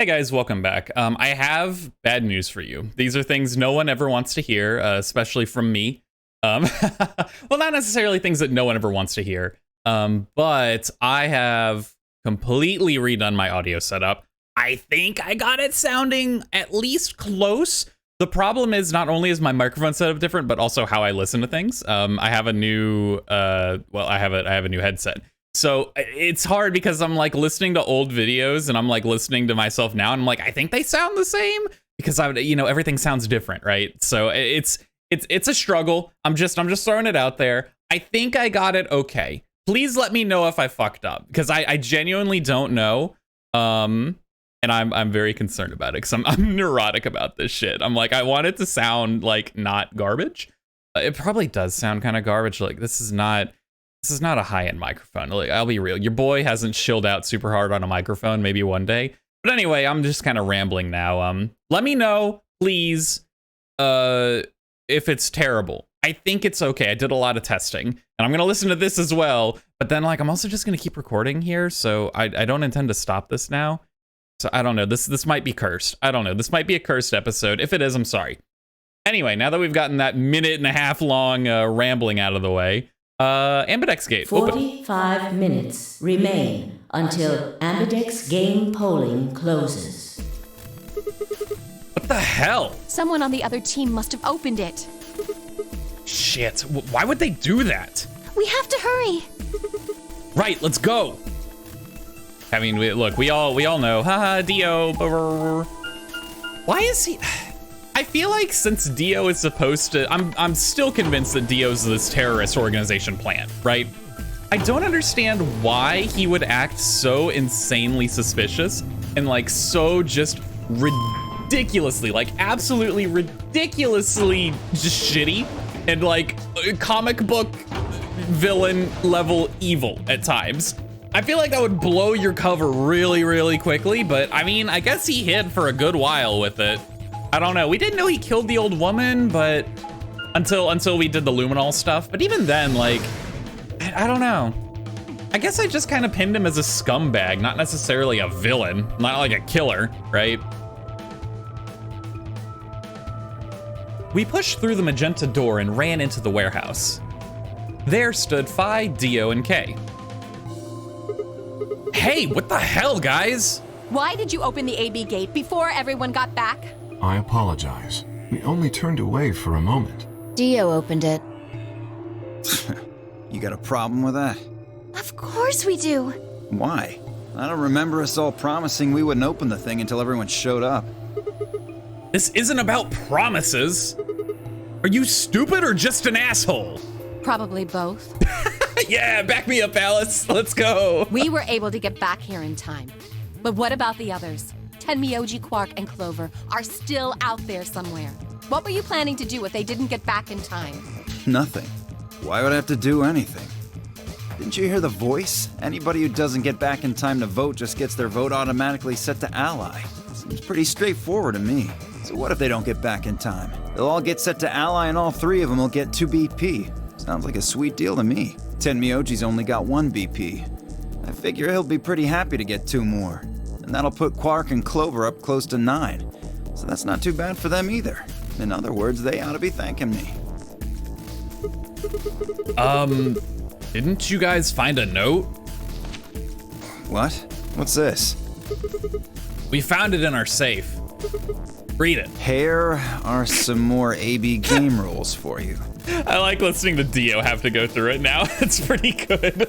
Hey guys, welcome back. I have bad news for you. These are things no one ever wants to hear, especially from me. Well, not necessarily things that no one ever wants to hear, but I have completely redone my audio setup. I think I got it sounding at least close. The problem is not only is my microphone setup different, but also how I listen to things. I have a new, I have a new headset. So it's hard because I'm like listening to old videos and I'm like listening to myself now and I'm like, I think they sound the same because everything sounds different, right? So it's a struggle. I'm just throwing it out there. I think I got it okay. Please let me know if I fucked up because I genuinely don't know. And I'm very concerned about it because I'm neurotic about this shit. I'm like, I want it to sound like not garbage. It probably does sound kind of garbage. Like this is not a high-end microphone. Like, I'll be real. Your boy hasn't chilled out super hard on a microphone, maybe one day. But anyway, I'm just kind of rambling now. Let me know, please, if it's terrible. I think it's okay. I did a lot of testing, and I'm going to listen to this as well. But then, like, I'm also just going to keep recording here, so I don't intend to stop this now. So I don't know. This might be cursed. I don't know. This might be a cursed episode. If it is, I'm sorry. Anyway, now that we've gotten that minute-and-a-half long rambling out of the way, Ambidex Gate. 45 minutes remain until Ambidex game polling closes. What the hell? Someone on the other team must have opened it. Shit, why would they do that? We have to hurry. Right, let's go. I mean, look, we all know. Haha, Dio. Why is he? I feel like since Dio is supposed to, I'm still convinced that Dio's this terrorist organization plan, right? I don't understand why he would act so insanely suspicious and like so just ridiculously, like absolutely ridiculously just shitty and like comic book villain level evil at times. I feel like that would blow your cover really, really quickly, but I mean, I guess he hid for a good while with it. I don't know. We didn't know he killed the old woman, but until we did the luminol stuff. But even then, like, I don't know. I guess I just kind of pinned him as a scumbag, not necessarily a villain, not like a killer, right? We pushed through the magenta door and ran into the warehouse. There stood Phi, Dio, and Kay. Hey, what the hell, guys? Why did you open the AB gate before everyone got back? I apologize. We only turned away for a moment. Dio opened it. You got a problem with that? Of course we do. Why? I don't remember us all promising we wouldn't open the thing until everyone showed up. This isn't about promises. Are you stupid or just an asshole? Probably both. Yeah, back me up, Alice. Let's go. We were able to get back here in time. But what about the others? Tenmyoji, Quark, and Clover are still out there somewhere. What were you planning to do if they didn't get back in time? Nothing. Why would I have to do anything? Didn't you hear the voice? Anybody who doesn't get back in time to vote just gets their vote automatically set to ally. Seems pretty straightforward to me. So what if they don't get back in time? They'll all get set to ally and all three of them will get 2 BP. Sounds like a sweet deal to me. Tenmyoji's only got 1 BP. I figure he'll be pretty happy to get 2 more. And that'll put Quark and Clover up close to 9. So that's not too bad for them either. In other words, they ought to be thanking me. Didn't you guys find a note? What? What's this? We found it in our safe. Read it. Here are some more AB game rules for you. I like listening to Dio have to go through it now. It's pretty good.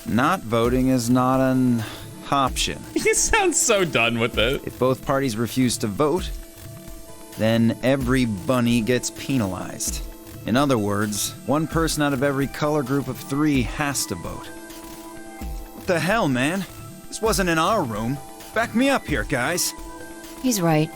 Not voting is not an option. You sound so done with it. If both parties refuse to vote, then every bunny gets penalized. In other words, 1 person out of every color group of 3 has to vote. What the hell, man? This wasn't in our room. Back me up here, guys. He's right.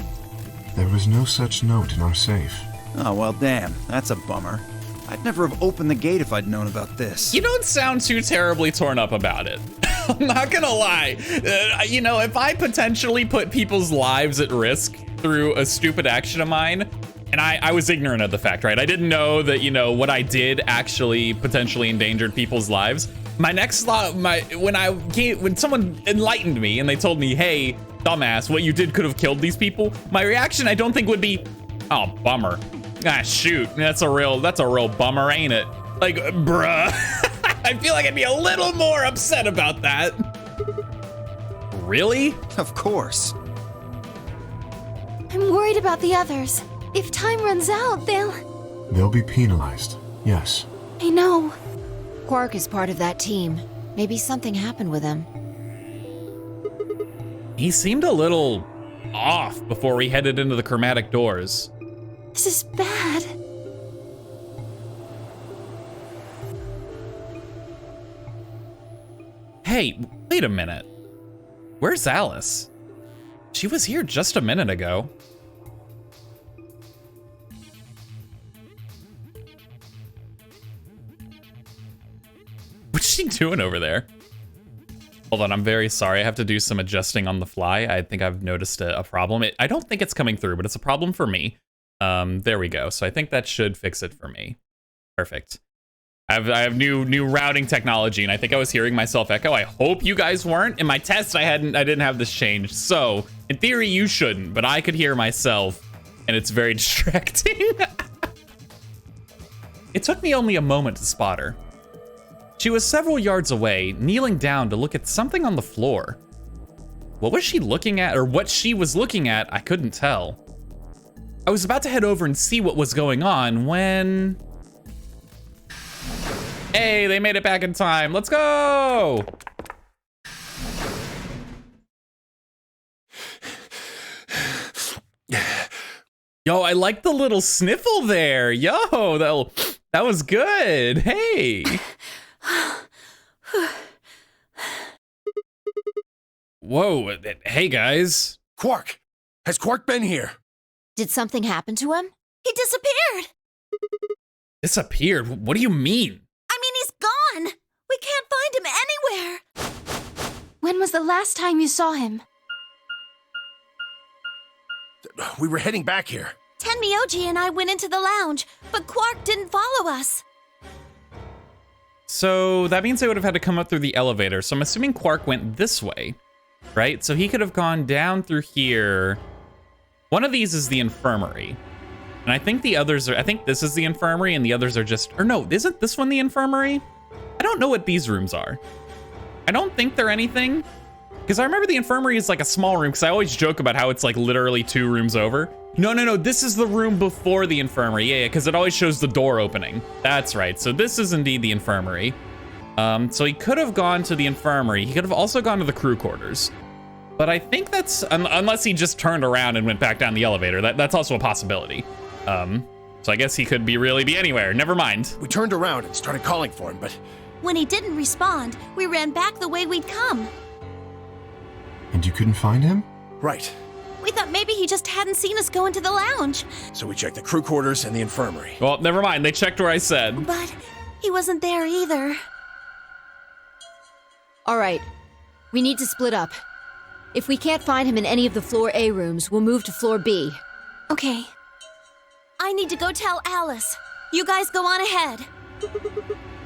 There was no such note in our safe. Oh, well, damn. That's a bummer. I'd never have opened the gate if I'd known about this. You don't sound too terribly torn up about it. I'm not gonna lie. If I potentially put people's lives at risk through a stupid action of mine, and I was ignorant of the fact, right? I didn't know that, what I did actually potentially endangered people's lives. My next thought, when someone enlightened me and they told me, hey, dumbass, what you did could have killed these people, my reaction I don't think would be, oh, bummer. Ah, shoot, that's a real bummer, ain't it? Like, bruh. I feel like I'd be a little more upset about that. Really? Of course. I'm worried about the others. If time runs out, They'll be penalized, yes. I know. Quark is part of that team. Maybe something happened with him. He seemed a little off before we headed into the chromatic doors. This is bad. Hey, wait a minute. Where's Alice? She was here just a minute ago. What's she doing over there? Hold on, I'm very sorry. I have to do some adjusting on the fly. I think I've noticed a problem. I don't think it's coming through, but it's a problem for me. There we go. So I think that should fix it for me. Perfect. I have new routing technology, and I think I was hearing myself echo. I hope you guys weren't. In my test, I didn't have this changed. So in theory, you shouldn't, but I could hear myself, and it's very distracting. It took me only a moment to spot her. She was several yards away, kneeling down to look at something on the floor. What was she looking at, or what she was looking at, I couldn't tell. I was about to head over and see what was going on when... Hey, they made it back in time. Let's go! Yo, I like the little sniffle there. Yo, that was good. Hey. Whoa, hey guys. Quark! Has Quark been here? Did something happen to him? He disappeared! Disappeared? What do you mean? I mean, he's gone! We can't find him anywhere! When was the last time you saw him? We were heading back here. Tenmyoji and I went into the lounge, but Quark didn't follow us. So that means I would have had to come up through the elevator. So I'm assuming Quark went this way, right? So he could have gone down through here. One of these is the infirmary. And I think the others are, I think this is the infirmary and the others are just, or no, isn't this one the infirmary? I don't know what these rooms are. I don't think they're anything. Because I remember the infirmary is like a small room, because I always joke about how it's like literally 2 rooms over. No, this is the room before the infirmary. Yeah, because it always shows the door opening. That's right, so this is indeed the infirmary. So he could have gone to the infirmary. He could have also gone to the crew quarters. But I think that's, unless he just turned around and went back down the elevator, that's also a possibility. So I guess he could really be anywhere, never mind. We turned around and started calling for him, but... When he didn't respond, we ran back the way we'd come. And you couldn't find him? Right. We thought maybe he just hadn't seen us go into the lounge. So we checked the crew quarters and the infirmary. Well, never mind, they checked where I said. But he wasn't there either. All right, we need to split up. If we can't find him in any of the floor A rooms, we'll move to floor B. Okay. I need to go tell Alice. You guys go on ahead.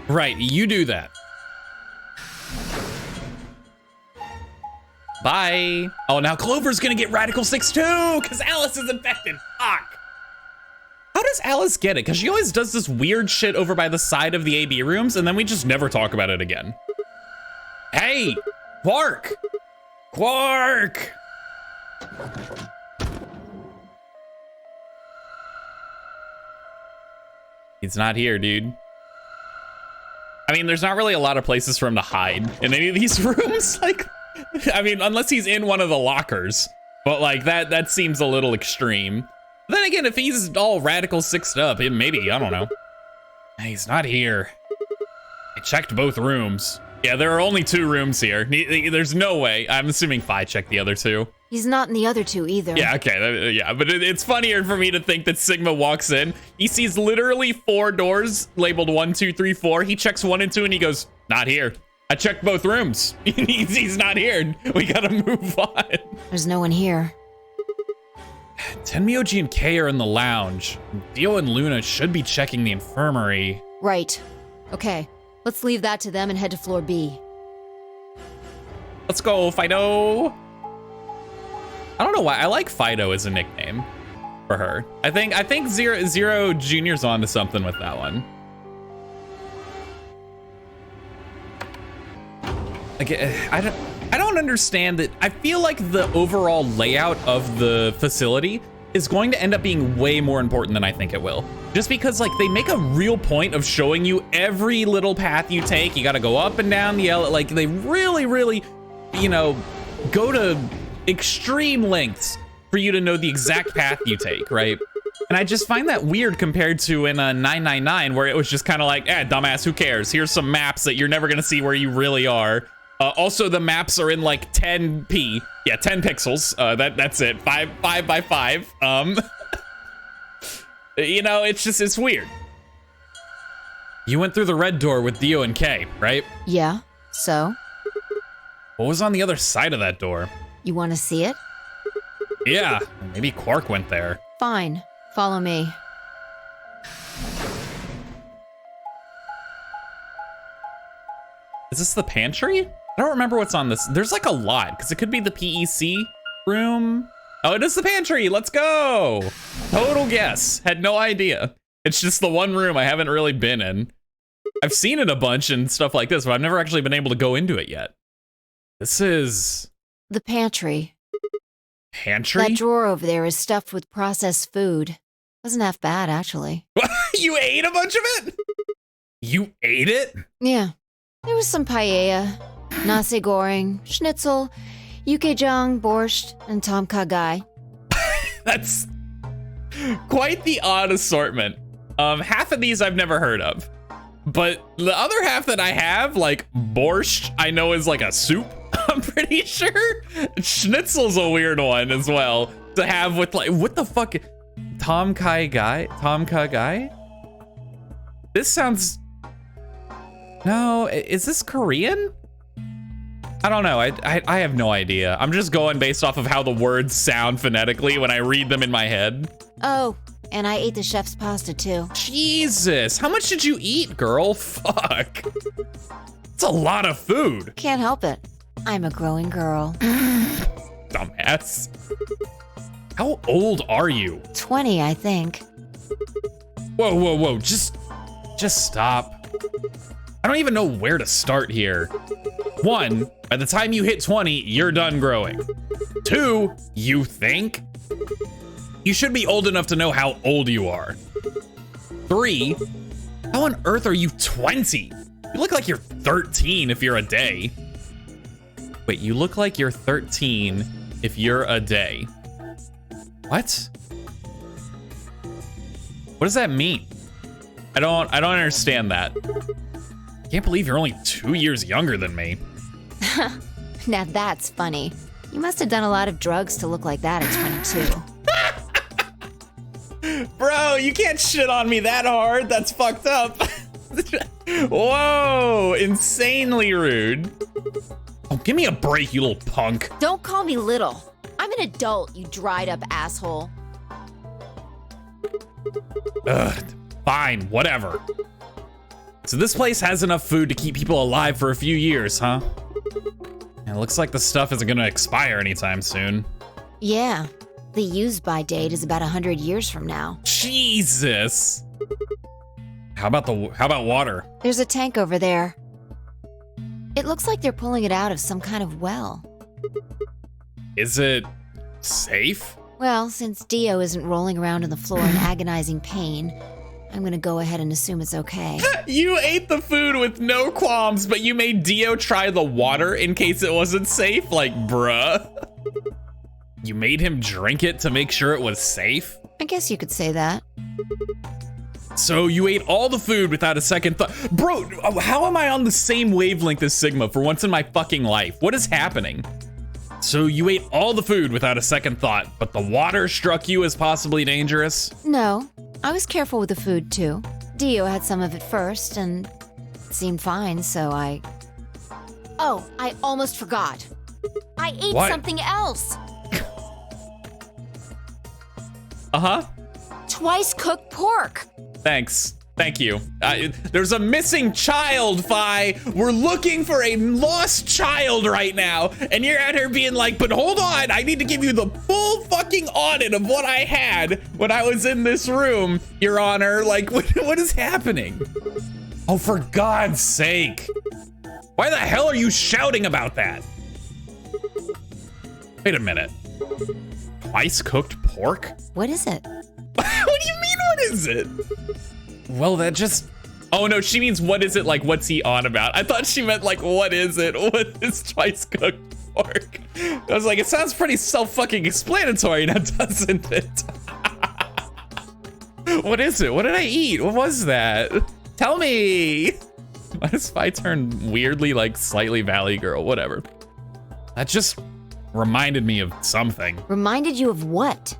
Right, you do that. Bye. Oh, now Clover's gonna get Radical 6 too, because Alice is infected. Fuck. How does Alice get it? Because she always does this weird shit over by the side of the AB rooms, and then we just never talk about it again. Hey, Quark. Quark. He's not here, dude. I mean, there's not really a lot of places for him to hide in any of these rooms. Like, I mean, unless he's in one of the lockers. But like, that seems a little extreme. Then again, if he's all Radical 6'd up, maybe, I don't know. He's not here. I checked both rooms. Yeah, there are only 2 rooms here. There's no way. I'm assuming Phi checked the other 2. He's not in the other 2 either. Yeah, okay, yeah, but it's funnier for me to think that Sigma walks in. He sees literally 4 doors labeled 1, 2, 3, 4. He checks 1 and 2 and he goes, not here. I checked both rooms. He's not here. We gotta move on. There's no one here. Tenmyoji and Kay are in the lounge. Dio and Luna should be checking the infirmary. Right. Okay, let's leave that to them and head to floor B. Let's go, Fido. I don't know why. I like Fido as a nickname for her. I think Zero Junior's onto something with that one. Like, I don't understand that. I feel like the overall layout of the facility is going to end up being way more important than I think it will. Just because, like, they make a real point of showing you every little path you take. You got to go up and down the L. Like, they really, you know, go to extreme lengths for you to know the exact path you take, right? And I just find that weird compared to in a 999 where it was just kind of like, dumbass, who cares? Here's some maps that you're never gonna see where you really are. Also, the maps are in like 10p. Yeah, 10 pixels. That's it. 5 by 5. You know, it's weird. You went through the red door with Dio and Kay, right? Yeah, so? What was on the other side of that door? You want to see it? Yeah, maybe Quark went there. Fine, follow me. Is this the pantry? I don't remember what's on this. There's like a lot, because it could be the PEC room. Oh, it is the pantry. Let's go. Total guess. Had no idea. It's just the one room I haven't really been in. I've seen it a bunch and stuff like this, but I've never actually been able to go into it yet. This is... the pantry. Pantry? That drawer over there is stuffed with processed food. Wasn't half bad, actually. You ate a bunch of it? You ate it? Yeah. There was some paella, nasi goreng, schnitzel, yukejang, borscht, and tom kha gai. That's quite the odd assortment. Half of these I've never heard of. But the other half that I have, like borscht, I know is like a soup, I'm pretty sure. Schnitzel's a weird one as well to have with like, what the fuck? Tom kha gai? This sounds... No, is this Korean? I don't know. I have no idea. I'm just going based off of how the words sound phonetically when I read them in my head. Oh, and I ate the chef's pasta too. Jesus, how much did you eat, girl? Fuck. It's a lot of food. Can't help it. I'm a growing girl. Dumbass. How old are you? 20, I think. Whoa. Just stop. I don't even know where to start here. 1, by the time you hit 20, you're done growing. 2, you think? You should be old enough to know how old you are. 3, how on earth are you 20? You look like you're 13 if you're a day. Wait, you look like you're 13 if you're a day. What? What does that mean? I don't understand that. Can't believe you're only 2 years younger than me. Now that's funny. You must have done a lot of drugs to look like that at 22. Bro, you can't shit on me that hard. That's fucked up. Whoa, insanely rude. Oh, give me a break, you little punk. Don't call me little. I'm an adult, you dried up asshole. Ugh, fine, whatever. So this place has enough food to keep people alive for a few years, huh? And it looks like the stuff isn't gonna expire anytime soon. Yeah, the use-by date is about 100 years from now. Jesus. How about water? There's a tank over there. It looks like they're pulling it out of some kind of well. Is it safe? Well, since Dio isn't rolling around on the floor in agonizing pain, I'm gonna go ahead and assume it's okay. You ate the food with no qualms, but you made Dio try the water in case it wasn't safe? Like, bruh. You made him drink it to make sure it was safe? I guess you could say that. So you ate all the food without a second thought. Bro, how am I on the same wavelength as Sigma for once in my fucking life? What is happening? So you ate all the food without a second thought, but the water struck you as possibly dangerous? No, I was careful with the food too. Dio had some of it first and it seemed fine, so I... Oh, I almost forgot. I ate something else. Uh-huh. Twice cooked pork. Thanks. Thank you. There's a missing child, Fi. We're looking for a lost child right now. And you're out here being like, but hold on, I need to give you the full fucking audit of what I had when I was in this room, Your Honor. Like, what is happening? Oh, for God's sake. Why the hell are you shouting about that? Wait a minute. Twice cooked pork? What is it? What do you mean, what is it? Well, that just... Oh, no, she means what is it, like, what's he on about? I thought she meant, like, what is it? What is twice cooked pork? I was like, it sounds pretty self-fucking explanatory now, doesn't it? What is it? What did I eat? What was that? Tell me! Why does Spy turn weirdly, like, slightly Valley Girl? Whatever. That just reminded me of something. Reminded you of what?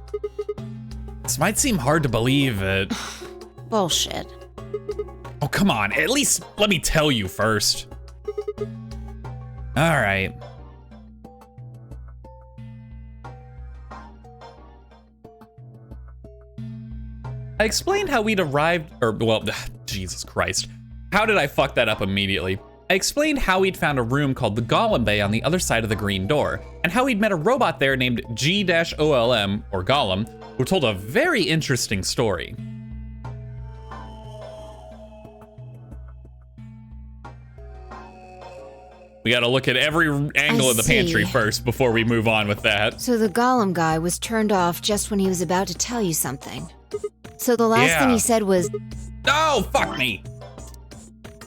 This might seem hard to believe, but... Bullshit. Oh, come on. At least let me tell you first. All right. I explained how we'd arrived, or, well, Jesus Christ. How did I fuck that up immediately? I explained how we'd found a room called the Golem Bay on the other side of the green door, and how we'd met a robot there named G-OLM, or Golem, who told a very interesting story. We gotta look at every angle of the pantry first before we move on with that. So the Golem guy was turned off just when he was about to tell you something. So the last thing he said was... Oh, fuck me!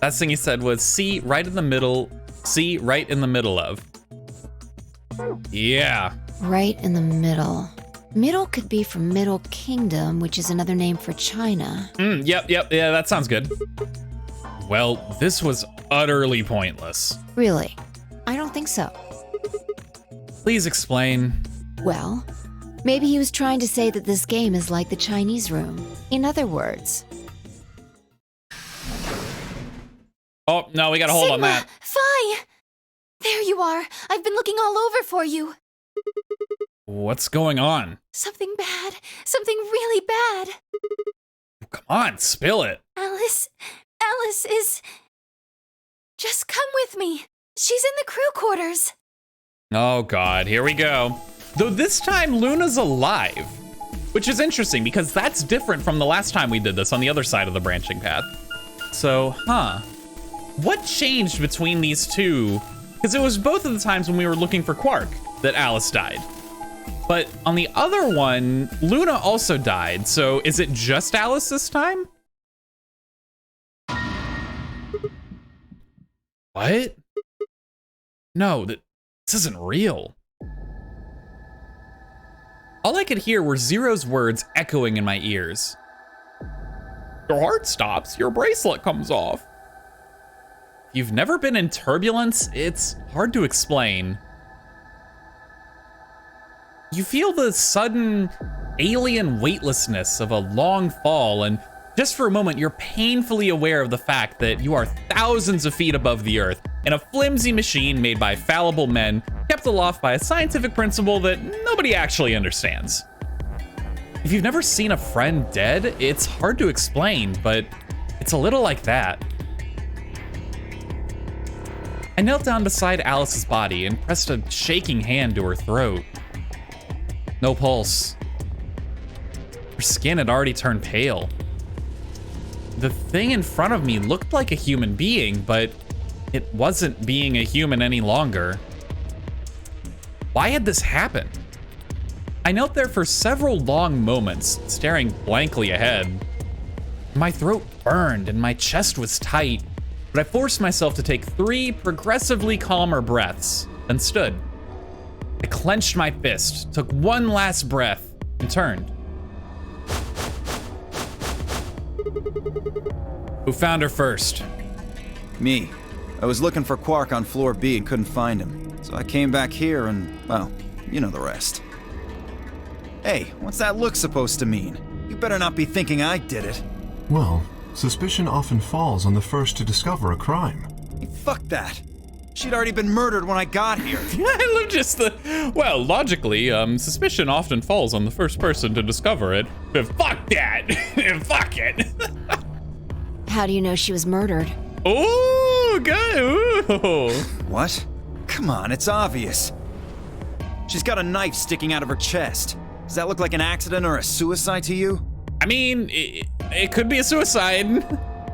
Last thing he said was, see right in the middle, see right in the middle of. Yeah. Right in the middle. Middle could be from Middle Kingdom, which is another name for China. Yep, yeah, that sounds good. Well, this was utterly pointless. Really? I don't think so. Please explain. Well, maybe he was trying to say that this game is like the Chinese room. In other words. Oh, no, we got a hold on that. Fi! There you are. I've been looking all over for you. What's going on? Something bad. Something really bad. Come on, spill it. Alice is... Just come with me. She's in the crew quarters. Oh God, here we go. Though this time Luna's alive, which is interesting because that's different from the last time we did this on the other side of the branching path. So, what changed between these two? Because it was both of the times when we were looking for Quark that Alice died. But on the other one, Luna also died. So is it just Alice this time? What? No, this isn't real. All I could hear were Zero's words echoing in my ears. Your heart stops, your bracelet comes off. If you've never been in turbulence, it's hard to explain. You feel the sudden alien weightlessness of a long fall, and just for a moment, you're painfully aware of the fact that you are thousands of feet above the Earth in a flimsy machine made by fallible men, kept aloft by a scientific principle that nobody actually understands. If you've never seen a friend dead, it's hard to explain, but it's a little like that. I knelt down beside Alice's body and pressed a shaking hand to her throat. No pulse. Her skin had already turned pale. The thing in front of me looked like a human being, but it wasn't being a human any longer. Why had this happened? I knelt there for several long moments, staring blankly ahead. My throat burned and my chest was tight, but I forced myself to take 3 progressively calmer breaths, then stood. I clenched my fist, took one last breath, and turned. Who found her first? Me. I was looking for Quark on floor B and couldn't find him. So I came back here and, well, you know the rest. Hey, what's that look supposed to mean? You better not be thinking I did it. Well, suspicion often falls on the first to discover a crime. Hey, fuck that. She'd already been murdered when I got here. I love just the, well, logically, suspicion often falls on the first person to discover it. But fuck that. Fuck it. How do you know she was murdered? Ooh, good. Ooh. What? Come on, it's obvious. She's got a knife sticking out of her chest. Does that look like an accident or a suicide to you? I mean, it could be a suicide.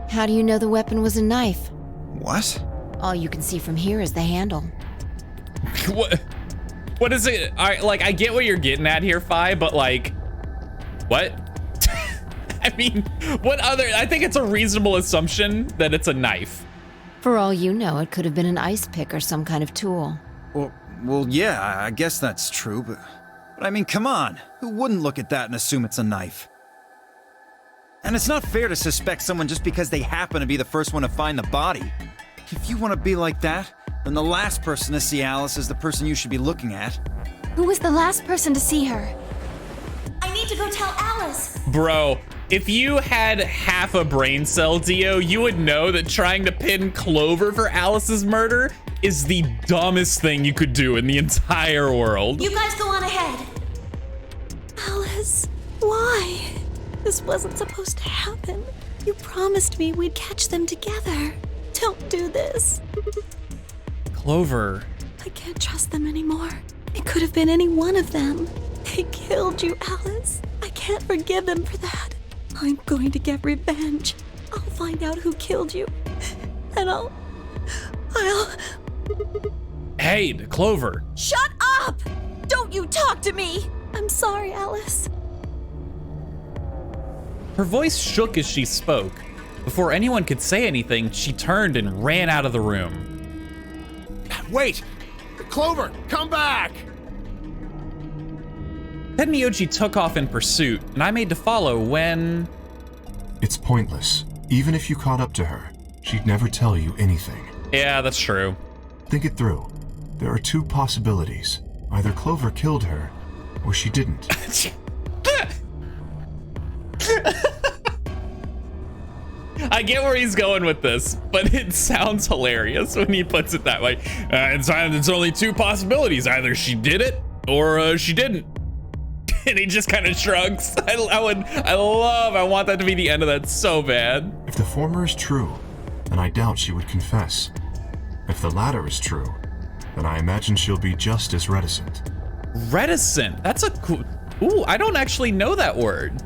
How do you know the weapon was a knife? What? All you can see from here is the handle. What is it? I get what you're getting at here, Fi, but like, what? I mean, what other? I think it's a reasonable assumption that it's a knife. For all you know, it could have been an ice pick or some kind of tool. Well, yeah, I guess that's true, but I mean, come on. Who wouldn't look at that and assume it's a knife? And it's not fair to suspect someone just because they happen to be the first one to find the body. If you want to be like that, then the last person to see Alice is the person you should be looking at. Who was the last person to see her? I need to go tell Alice. Bro, if you had half a brain cell, Dio, you would know that trying to pin Clover for Alice's murder is the dumbest thing you could do in the entire world. You guys go on ahead. Alice, why? This wasn't supposed to happen. You promised me we'd catch them together. Don't do this. Clover. I can't trust them anymore. It could have been any one of them. They killed you, Alice. I can't forgive them for that. I'm going to get revenge. I'll find out who killed you. And I'll... Hey, Clover. Shut up! Don't you talk to me! I'm sorry, Alice. Her voice shook as she spoke. Before anyone could say anything, she turned and ran out of the room. Wait! Clover, come back! Tenmyoji took off in pursuit, and I made to follow when... It's pointless. Even if you caught up to her, she'd never tell you anything. Yeah, that's true. Think it through. There are two possibilities. Either Clover killed her, or she didn't. I get where he's going with this, but it sounds hilarious when he puts it that way. It's only two possibilities. Either she did it, or she didn't. And he just kind of shrugs. I want that to be the end of that so bad. If the former is true, then I doubt she would confess. If the latter is true, then I imagine she'll be just as reticent. Reticent? That's a cool... Ooh, I don't actually know that word.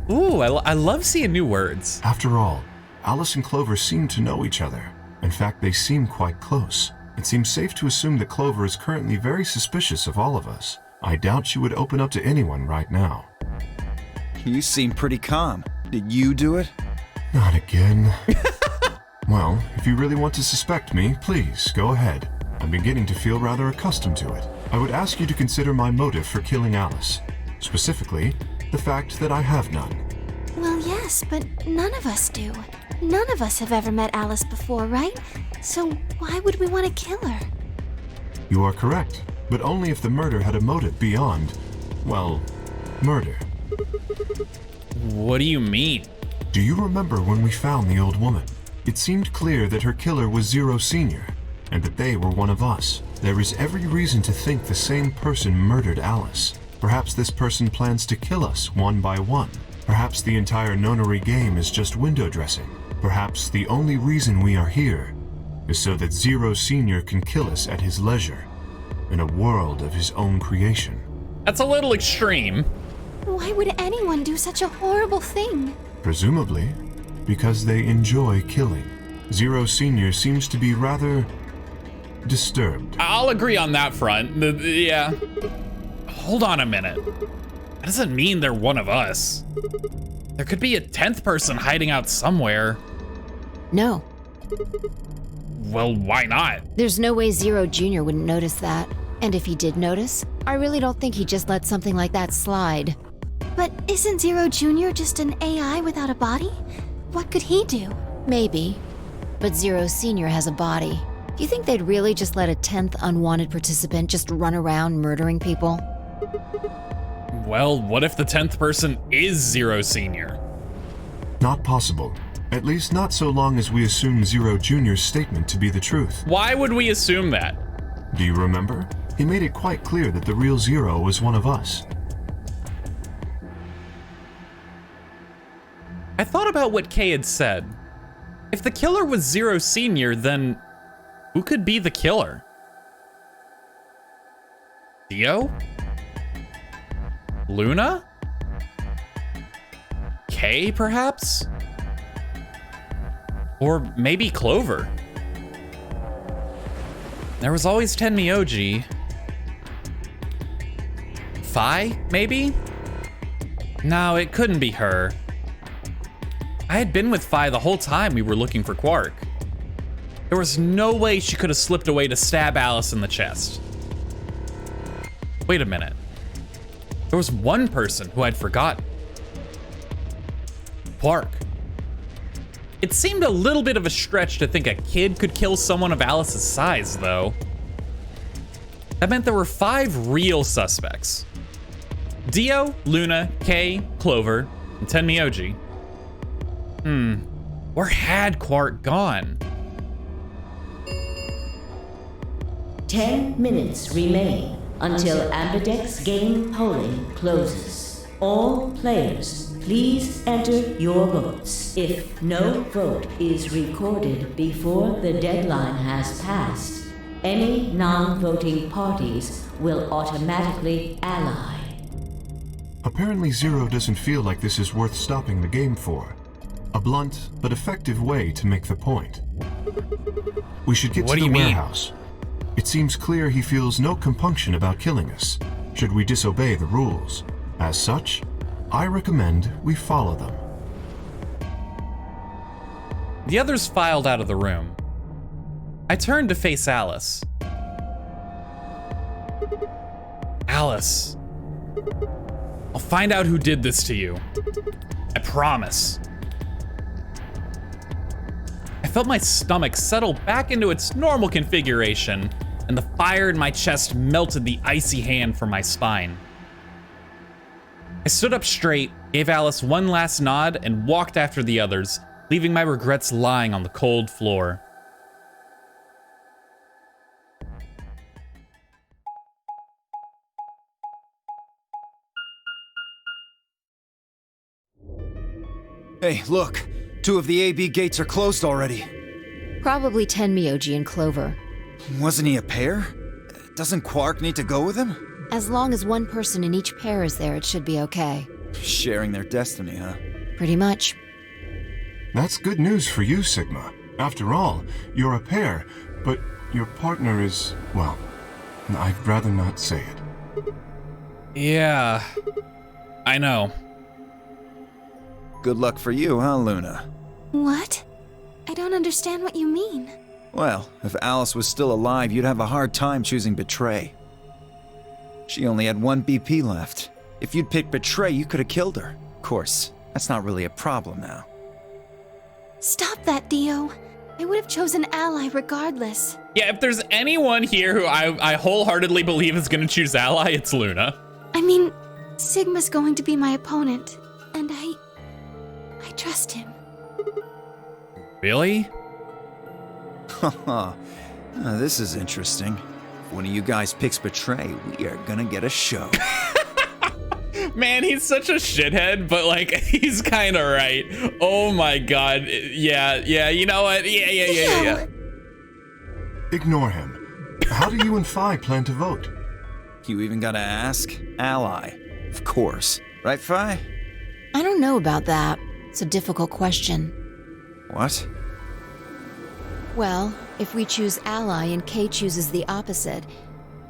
Ooh, I love seeing new words. After all, Alice and Clover seem to know each other. In fact, they seem quite close. It seems safe to assume that Clover is currently very suspicious of all of us. I doubt she would open up to anyone right now. You seem pretty calm. Did you do it? Not again. Well, if you really want to suspect me, please, go ahead. I'm beginning to feel rather accustomed to it. I would ask you to consider my motive for killing Alice. Specifically, the fact that I have none. Well, yes, but none of us do. None of us have ever met Alice before, right? So why would we want to kill her? You are correct, but only if the murder had a motive beyond, well, murder. What do you mean? Do you remember when we found the old woman? It seemed clear that her killer was Zero Sr., and that they were one of us. There is every reason to think the same person murdered Alice. Perhaps this person plans to kill us one by one. Perhaps the entire Nonary game is just window dressing. Perhaps the only reason we are here is so that Zero Sr. can kill us at his leisure, in a world of his own creation. That's a little extreme. Why would anyone do such a horrible thing? Presumably, because they enjoy killing. Zero Sr. seems to be rather disturbed. I'll agree on that front. Yeah. Hold on a minute. That doesn't mean they're one of us. There could be a 10th person hiding out somewhere. No. Well, why not? There's no way Zero Jr. wouldn't notice that. And if he did notice, I really don't think he'd just let something like that slide. But isn't Zero Jr. just an AI without a body? What could he do? Maybe. But Zero Sr. has a body. Do you think they'd really just let a 10th unwanted participant just run around murdering people? Well, what if the 10th person is Zero Sr.? Not possible. At least not so long as we assume Zero Jr.'s statement to be the truth. Why would we assume that? Do you remember? He made it quite clear that the real Zero was one of us. I thought about what Kay had said. If the killer was Zero Senior, then who could be the killer? Dio? Luna? Kay, perhaps? Or maybe Clover? There was always Tenmyoji. Fi, maybe? No, it couldn't be her. I had been with Fi the whole time we were looking for Quark. There was no way she could have slipped away to stab Alice in the chest. Wait a minute. There was one person who I'd forgotten. Quark. It seemed a little bit of a stretch to think a kid could kill someone of Alice's size, though. That meant there were 5 real suspects. Dio, Luna, Kay, Clover, and Tenmyoji. Where had Quark gone? 10 minutes remain until Ambidex game polling closes. All players, please enter your votes. If no vote is recorded before the deadline has passed, any non-voting parties will automatically ally. Apparently Zero doesn't feel like this is worth stopping the game for. A blunt but effective way to make the point. We should get to the warehouse. It seems clear he feels no compunction about killing us, should we disobey the rules. As such, I recommend we follow them. The others filed out of the room. I turned to face Alice. Alice. I'll find out who did this to you. I promise. I felt my stomach settle back into its normal configuration, and the fire in my chest melted the icy hand from my spine. I stood up straight, gave Alice one last nod, and walked after the others, leaving my regrets lying on the cold floor. Hey, look! 2 of the AB gates are closed already. Probably Tenmyoji and Clover. Wasn't he a pair? Doesn't Quark need to go with him? As long as one person in each pair is there, it should be okay. Sharing their destiny, huh? Pretty much. That's good news for you, Sigma. After all, you're a pair, but your partner is, well, I'd rather not say it. Yeah, I know. Good luck for you, huh, Luna? What? I don't understand what you mean. Well, if Alice was still alive, you'd have a hard time choosing Betray. She only had 1 BP left. If you'd picked Betray, you could have killed her. Of course, that's not really a problem now. Stop that, Dio. I would have chosen Ally regardless. Yeah, if there's anyone here who I wholeheartedly believe is gonna choose Ally, it's Luna. I mean, Sigma's going to be my opponent, and I trust him. Really? Haha, this is interesting. If one of you guys picks Betray, we are gonna get a show. Man, he's such a shithead, but like, he's kind of right. Oh my god. Yeah, you know what? Yeah. Ignore him. How do you and Fi plan to vote? You even gotta ask? Ally. Of course. Right, Fi? I don't know about that. It's a difficult question. What? Well, if we choose Ally and Kay chooses the opposite,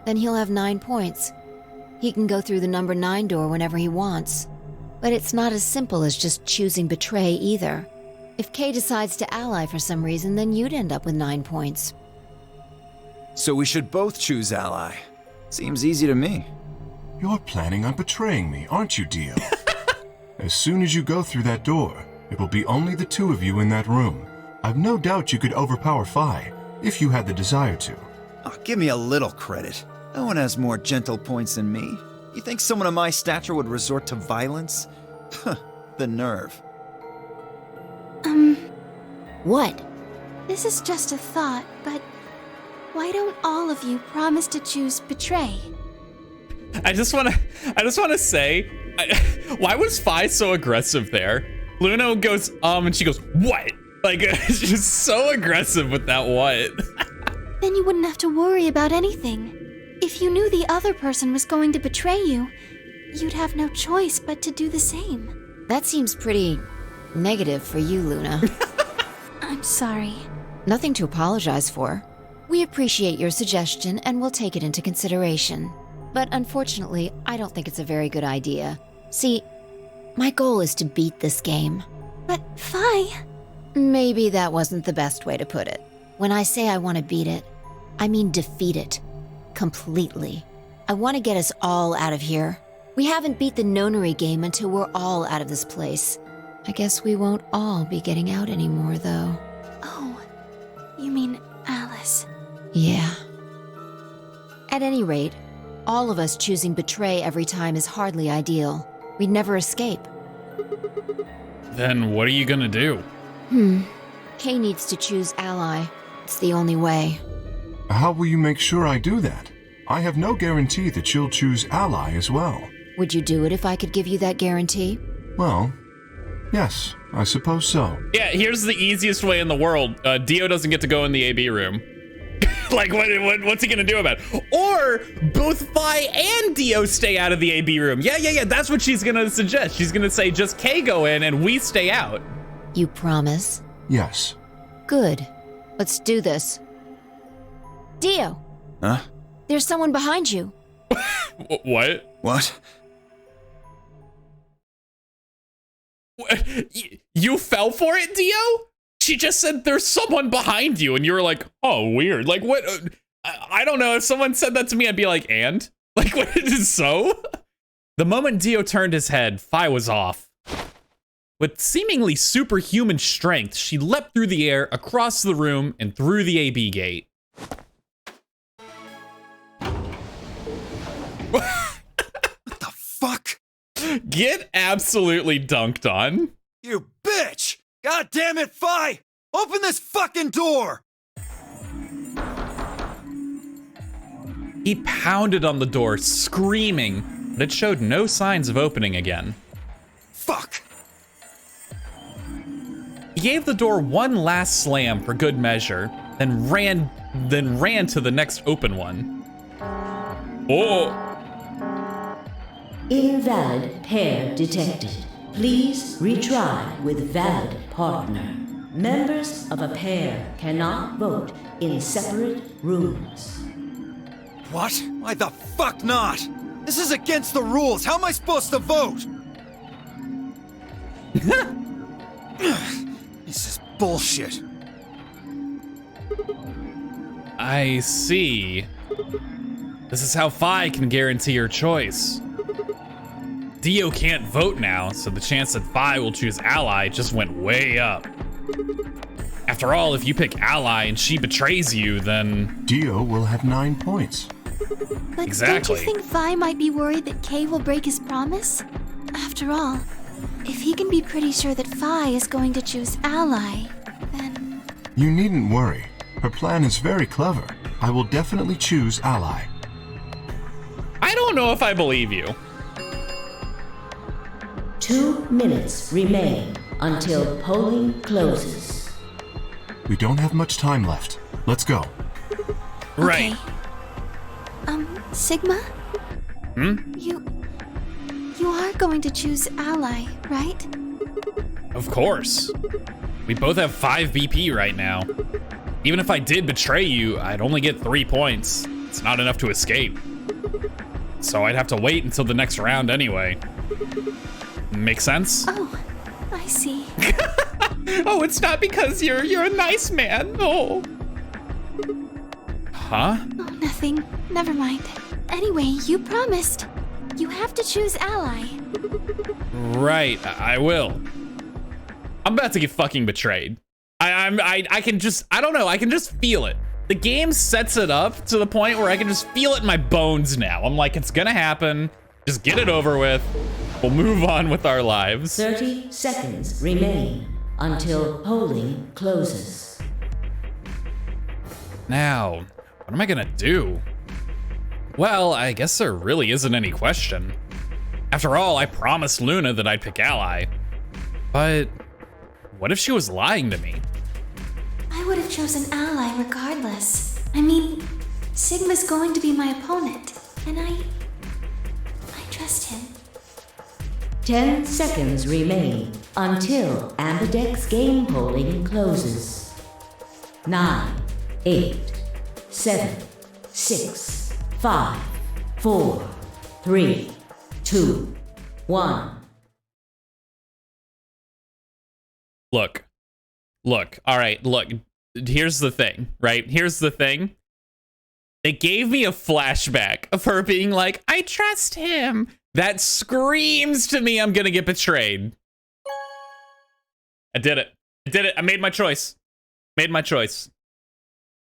then he'll have 9 points. He can go through the number 9 door whenever he wants. But it's not as simple as just choosing Betray either. If Kay decides to ally for some reason, then you'd end up with 9 points. So we should both choose Ally. Seems easy to me. You're planning on betraying me, aren't you, Dio? As soon as you go through that door, it will be only the 2 of you in that room. I've no doubt you could overpower Fi, if you had the desire to. Oh, give me a little credit. No one has more gentle points than me. You think someone of my stature would resort to violence? The nerve. What? This is just a thought, but why don't all of you promise to choose Betray? I just want to say, why was Fi so aggressive there? Luna goes, and she goes, what? Like, she's so aggressive with that what. Then you wouldn't have to worry about anything. If you knew the other person was going to betray you, you'd have no choice but to do the same. That seems pretty negative for you, Luna. I'm sorry. Nothing to apologize for. We appreciate your suggestion and we'll take it into consideration. But unfortunately, I don't think it's a very good idea. See, my goal is to beat this game. But Fi... Maybe that wasn't the best way to put it. When I say I want to beat it, I mean defeat it. Completely. I want to get us all out of here. We haven't beat the Nonary game until we're all out of this place. I guess we won't all be getting out anymore, though. Oh, you mean Alice? Yeah. At any rate, all of us choosing betray every time is hardly ideal. We'd never escape. Then what are you gonna do? Kay needs to choose ally. It's the only way. How will you make sure I do that? I have no guarantee that she'll choose ally as well. Would you do it if I could give you that guarantee? Well, yes, I suppose so. Yeah, here's the easiest way in the world. Dio doesn't get to go in the AB room. Like, what's he gonna do about it? Or both Fi and Dio stay out of the AB room. Yeah, that's what she's gonna suggest. She's gonna say just Kay go in and we stay out. You promise? Yes. Good. Let's do this. Dio! Huh? There's someone behind you. What? What? You fell for it, Dio? She just said there's someone behind you, and you were like, oh, weird. Like, what? I don't know. If someone said that to me, I'd be like, and? Like, what is so? The moment Dio turned his head, Fi was off. With seemingly superhuman strength, she leapt through the air, across the room, and through the AB gate. What the fuck? Get absolutely dunked on. You bitch! God damn it, Fi! Open this fucking door! He pounded on the door, screaming, but it showed no signs of opening again. Fuck! He gave the door one last slam for good measure, then ran to the next open one. Oh! Invalid pair detected. Please retry with valid partner. Members of a pair cannot vote in separate rooms. What? Why the fuck not? This is against the rules. How am I supposed to vote? This is bullshit. I see. This is how Fi can guarantee your choice. Dio can't vote now, so the chance that Fi will choose ally just went way up. After all, if you pick ally and she betrays you, then... Dio will have 9 points. But Exactly. don't you think Vi might be worried that Kay will break his promise? After all, if he can be pretty sure that Vi is going to choose ally, then... You needn't worry. Her plan is very clever. I will definitely choose ally. I don't know if I believe you. 2 minutes remain until polling closes. We don't have much time left. Let's go. Right. Okay. Sigma? You are going to choose ally, right? Of course. We both have 5 BP right now. Even if I did betray you, I'd only get 3 points. It's not enough to escape. So I'd have to wait until the next round anyway. Make sense? Oh, I see. Oh, it's not because you're a nice man. Oh. Huh? Oh, nothing. Never mind. Anyway, you promised. You have to choose ally. Right, I will. I'm about to get fucking betrayed. I can just, I don't know, I can just feel it. The game sets it up to the point where I can just feel it in my bones now. I'm like, it's gonna happen. Just get it over with. We'll move on with our lives. 30 seconds remain until polling closes. Now, what am I gonna do? Well, I guess there really isn't any question. After all, I promised Luna that I'd pick ally. But what if she was lying to me? would have chosen Ally regardless. I mean, Sigma's going to be my opponent, and I trust him. 10 seconds remain until Ambidex game polling closes. 9, 8, 7, 6, 5, 4, 3, 2, 1. Look. All right, look. Here's the thing, right? Here's the thing. It gave me a flashback of her being like, I trust him. That screams to me I'm gonna get betrayed. I did it. I made my choice.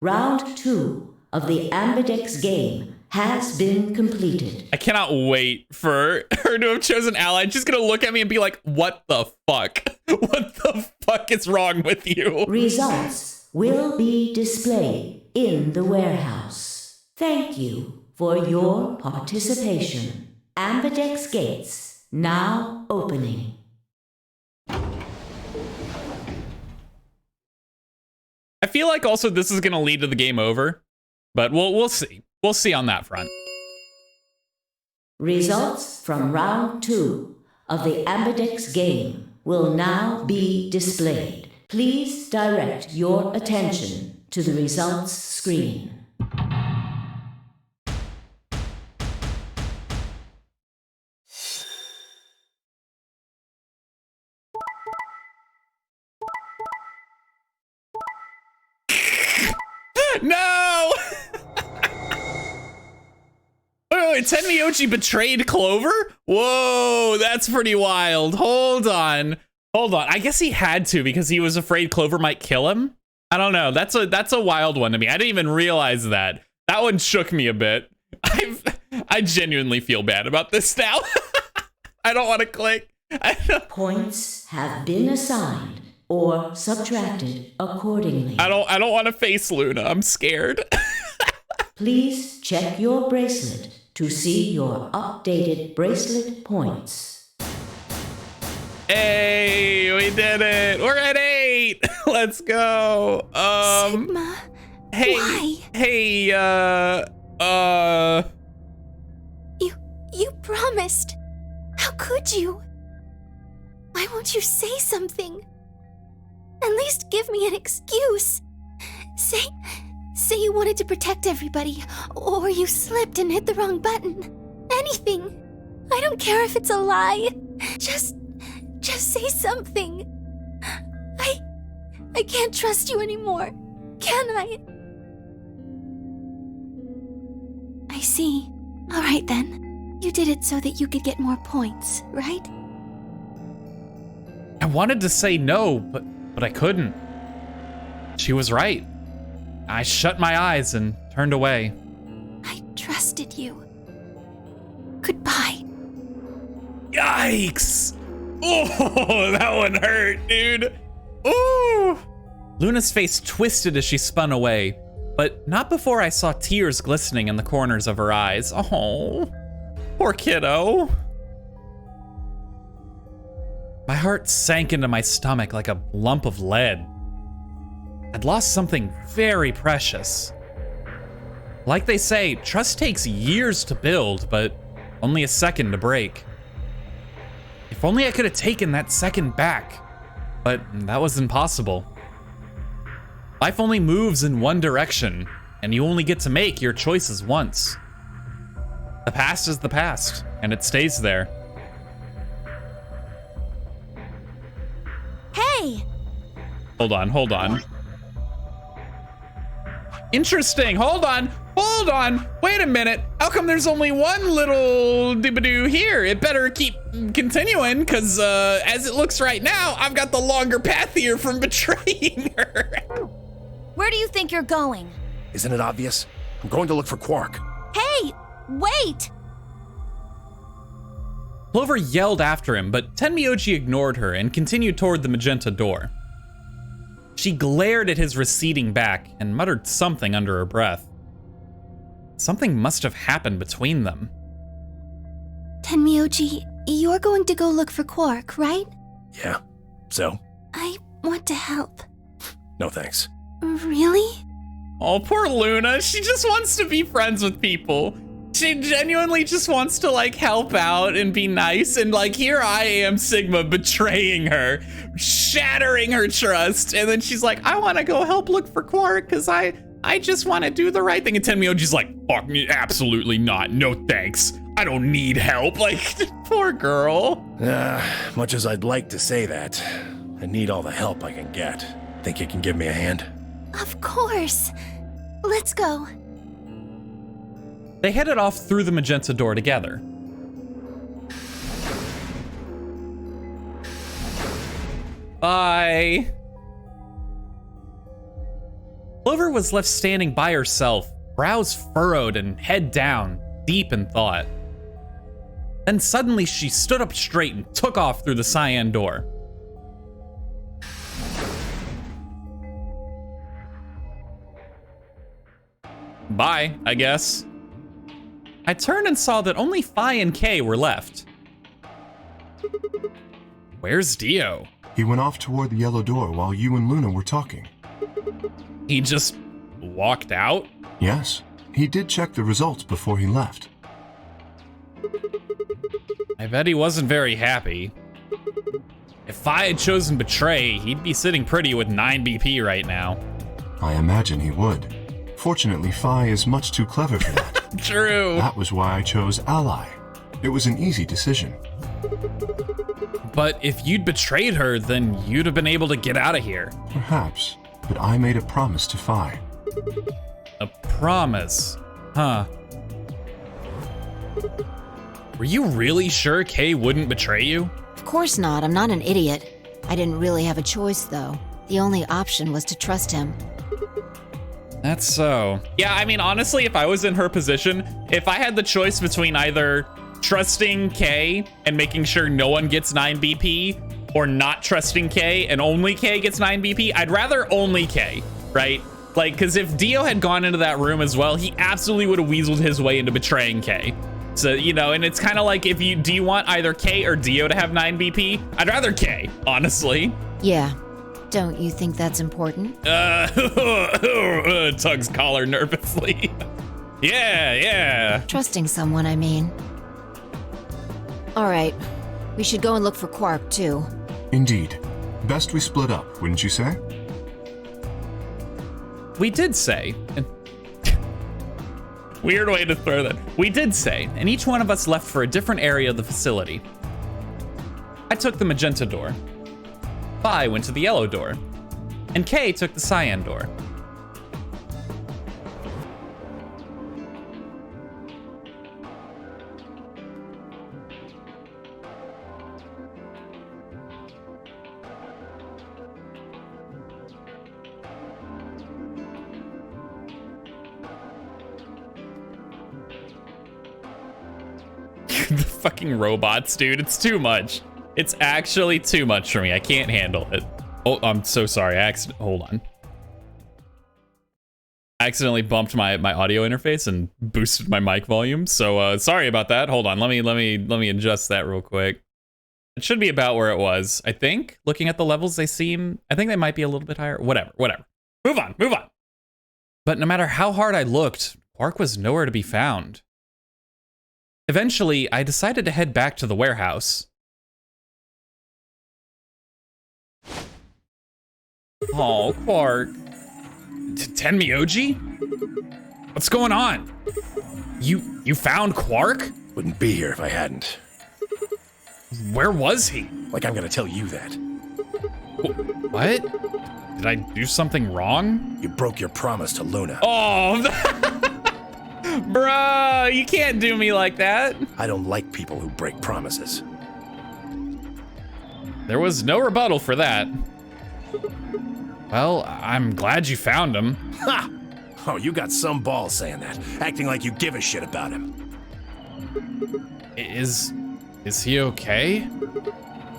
Round 2 of the Ambidex game has been completed. I cannot wait for her to have chosen Ally. She's gonna look at me and be like, what the fuck? What the fuck is wrong with you? Results will be displayed in the warehouse. Thank you for your participation. Ambidex gates now opening. I feel like also this is gonna lead to the game over, but we'll see. We'll see on that front. Results from round 2 of the Ambidex game will now be displayed. Please direct your attention to the results screen. No! Wait, Tenmyoji betrayed Clover? Whoa, that's pretty wild. Hold on. I guess he had to because he was afraid Clover might kill him. I don't know. That's a wild one to me. I didn't even realize that. That one shook me a bit. I genuinely feel bad about this now. I don't want to click. Points have been assigned or subtracted accordingly. I don't want to face Luna. I'm scared. Please check your bracelet to see your updated bracelet points. Hey, we did it. We're at 8. Let's go. Sigma, Hey. why? Hey, You promised. How could you? Why won't you say something? At least give me an excuse. Say you wanted to protect everybody, or you slipped and hit the wrong button. Anything. I don't care if it's a lie. Just say something. I can't trust you anymore. Can I? I see. All right then. You did it so that you could get more points, right? I wanted to say no, but I couldn't. She was right. I shut my eyes and turned away. I trusted you. Goodbye. Yikes! Oh, that one hurt, dude. Ooh! Luna's face twisted as she spun away, but not before I saw tears glistening in the corners of her eyes. Oh, poor kiddo. My heart sank into my stomach like a lump of lead. I'd lost something very precious. Like they say, trust takes years to build, but only a second to break. If only I could have taken that second back, but that was impossible. Life only moves in one direction, and you only get to make your choices once. The past is the past, and it stays there. Hey! Hold on. Interesting, hold on. Wait a minute. How come there's only one little dibadoo here? It better keep continuing, because as it looks right now, I've got the longer path here from betraying her. Where do you think you're going? Isn't it obvious? I'm going to look for Quark. Hey, wait! Clover yelled after him, but Tenmyoji ignored her and continued toward the magenta door. She glared at his receding back and muttered something under her breath. Something must have happened between them. Tenmyoji, you're going to go look for Quark, right? Yeah. So? I want to help. No thanks. Really? Oh, poor Luna. She just wants to be friends with people. She genuinely just wants to, like, help out and be nice. And, like, here I am, Sigma, betraying her, shattering her trust. And then she's like, I want to go help look for Quark because I just want to do the right thing. And Tenmyoji's like, fuck me, absolutely not. No thanks. I don't need help. Like, poor girl. Much as I'd like to say that, I need all the help I can get. Think you can give me a hand? Of course. Let's go. They headed off through the magenta door together. Bye. Clover was left standing by herself, brows furrowed and head down, deep in thought. Then suddenly she stood up straight and took off through the cyan door. Bye, I guess. I turned and saw that only Phi and Kay were left. Where's Dio? He went off toward the yellow door while you and Luna were talking. He just walked out? Yes, he did check the results before he left. I bet he wasn't very happy. If Phi had chosen Betray, he'd be sitting pretty with 9 BP right now. I imagine he would. Fortunately, Phi is much too clever for that. True. That was why I chose Ally. It was an easy decision. But if you'd betrayed her, then you'd have been able to get out of here. Perhaps, but I made a promise to Phi. A promise? Huh. Were you really sure Kay wouldn't betray you? Of course not, I'm not an idiot. I didn't really have a choice, though. The only option was to trust him. That's so. Yeah, I mean, honestly, if I was in her position, if I had the choice between either trusting Kay and making sure no one gets 9 BP, or not trusting Kay and only Kay gets 9 BP, I'd rather only Kay, right? Like, because if Dio had gone into that room as well, he absolutely would have weaseled his way into betraying Kay. So, you know, and it's kind of like, do you want either Kay or Dio to have 9 BP? I'd rather Kay, honestly. Yeah. Don't you think that's important? Tugs collar nervously. Yeah. Trusting someone, I mean. All right. We should go and look for Quark, too. Indeed. Best we split up, wouldn't you say? We did say. Weird way to throw that. We did say, and each one of us left for a different area of the facility. I took the magenta door. Phi went to the yellow door, and Kay took the cyan door. The fucking robots, dude, it's too much. It's actually too much for me. I can't handle it. Oh, I'm so sorry. Hold on. I accidentally bumped my audio interface and boosted my mic volume. So sorry about that. Hold on. Let me adjust that real quick. It should be about where it was. I think looking at the levels, I think they might be a little bit higher. Whatever. Move on. But no matter how hard I looked, Quark was nowhere to be found. Eventually, I decided to head back to the warehouse. Oh, Quark. Tenmyoji? What's going on? You found Quark? Wouldn't be here if I hadn't. Where was he? Like I'm gonna tell you that. What? Did I do something wrong? You broke your promise to Luna. Oh, bruh, you can't do me like that. I don't like people who break promises. There was no rebuttal for that. Well, I'm glad you found him. Ha! Oh, you got some balls saying that, acting like you give a shit about him. Is he okay?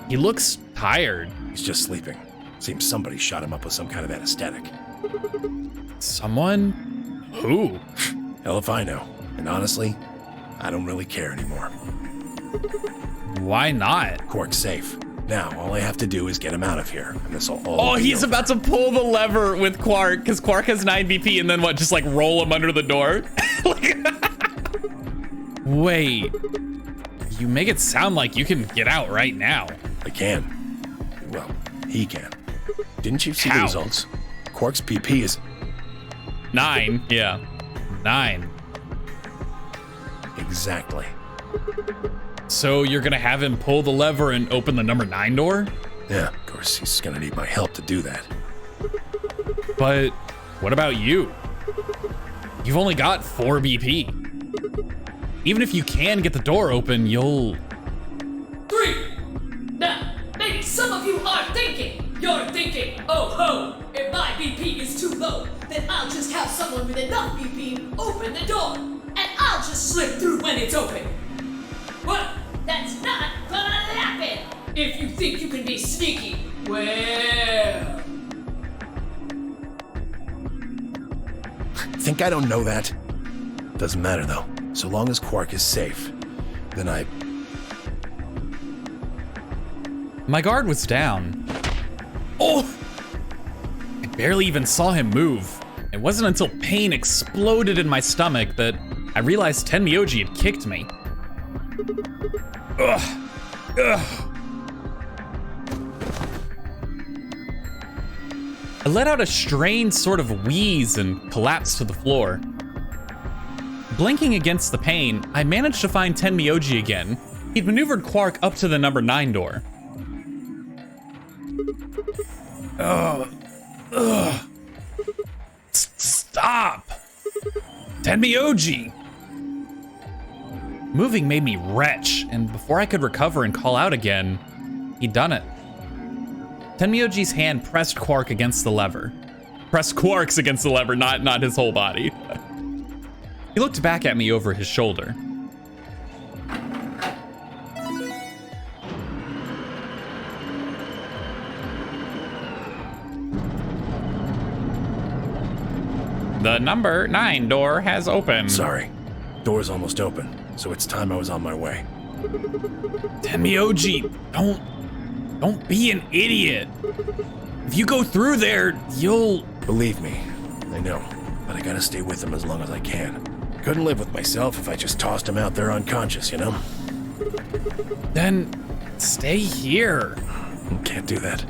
He looks tired. He's just sleeping. Seems somebody shot him up with some kind of anesthetic. Someone? Who? Hell if I know. And honestly, I don't really care anymore. Why not? Quark's safe. Now, all I have to do is get him out of here, and this will all Oh, be he's over. about to pull the lever with Quark, because Quark has 9 BP, and then what, just like roll him under the door? Wait. You make it sound like you can get out right now. I can. Well, he can. Didn't you see How? the results? Quark's PP is 9, yeah. 9. exactly. So you're gonna have him pull the lever and open the number 9 door? Yeah, of course, he's gonna need my help to do that. But what about you? You've only got 4 BP. Even if you can get the door open, you'll... 3. Now, maybe some of you are thinking, you're thinking, oh ho, if my BP is too low, then I'll just have someone with enough BP open the door, and I'll just slip through when it's open. Well, that's not gonna happen. If you think you can be sneaky, well... Think I don't know that? Doesn't matter though. So long as Quark is safe, then I... My guard was down. Oh! I barely even saw him move. It wasn't until pain exploded in my stomach that I realized Tenmyoji had kicked me. Ugh. Ugh. I let out a strained sort of wheeze and collapsed to the floor. Blinking against the pain, I managed to find Tenmyoji again. He'd maneuvered Quark up to the number 9 door. Ugh. Ugh. Stop! Tenmyoji! Moving made me retch, and before I could recover and call out again, he'd done it. Tenmyoji's hand pressed Quark against the lever. Pressed Quark's against the lever, not his whole body. He looked back at me over his shoulder. The number 9 door has opened. Sorry. Door's almost open, so it's time I was on my way. Tenmyoji, don't be an idiot. If you go through there, you'll... Believe me, I know, but I gotta stay with him as long as I can. Couldn't live with myself if I just tossed him out there unconscious, you know? Then stay here. Can't do that.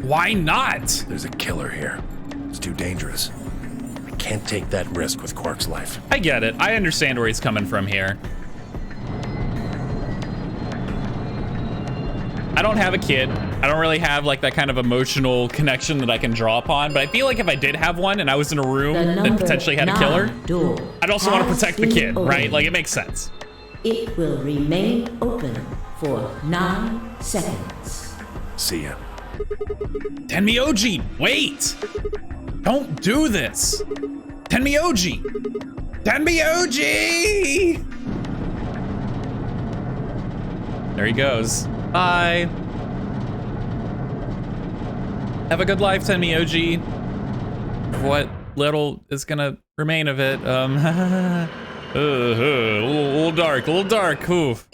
Why not? There's a killer here. It's too dangerous. I can't take that risk with Quark's life. I get it. I understand where he's coming from here. I don't have a kid. I don't really have like that kind of emotional connection that I can draw upon, but I feel like if I did have one and I was in a room that potentially had a killer, I'd also want to protect the kid, right? Like, it makes sense. It will remain open for 9 seconds. See ya. Tenmyoji, wait! Don't do this! Tenmyoji! Tenmyoji! There he goes. Bye. Have a good life, Tenmyoji. What little is gonna remain of it. A little dark, oof.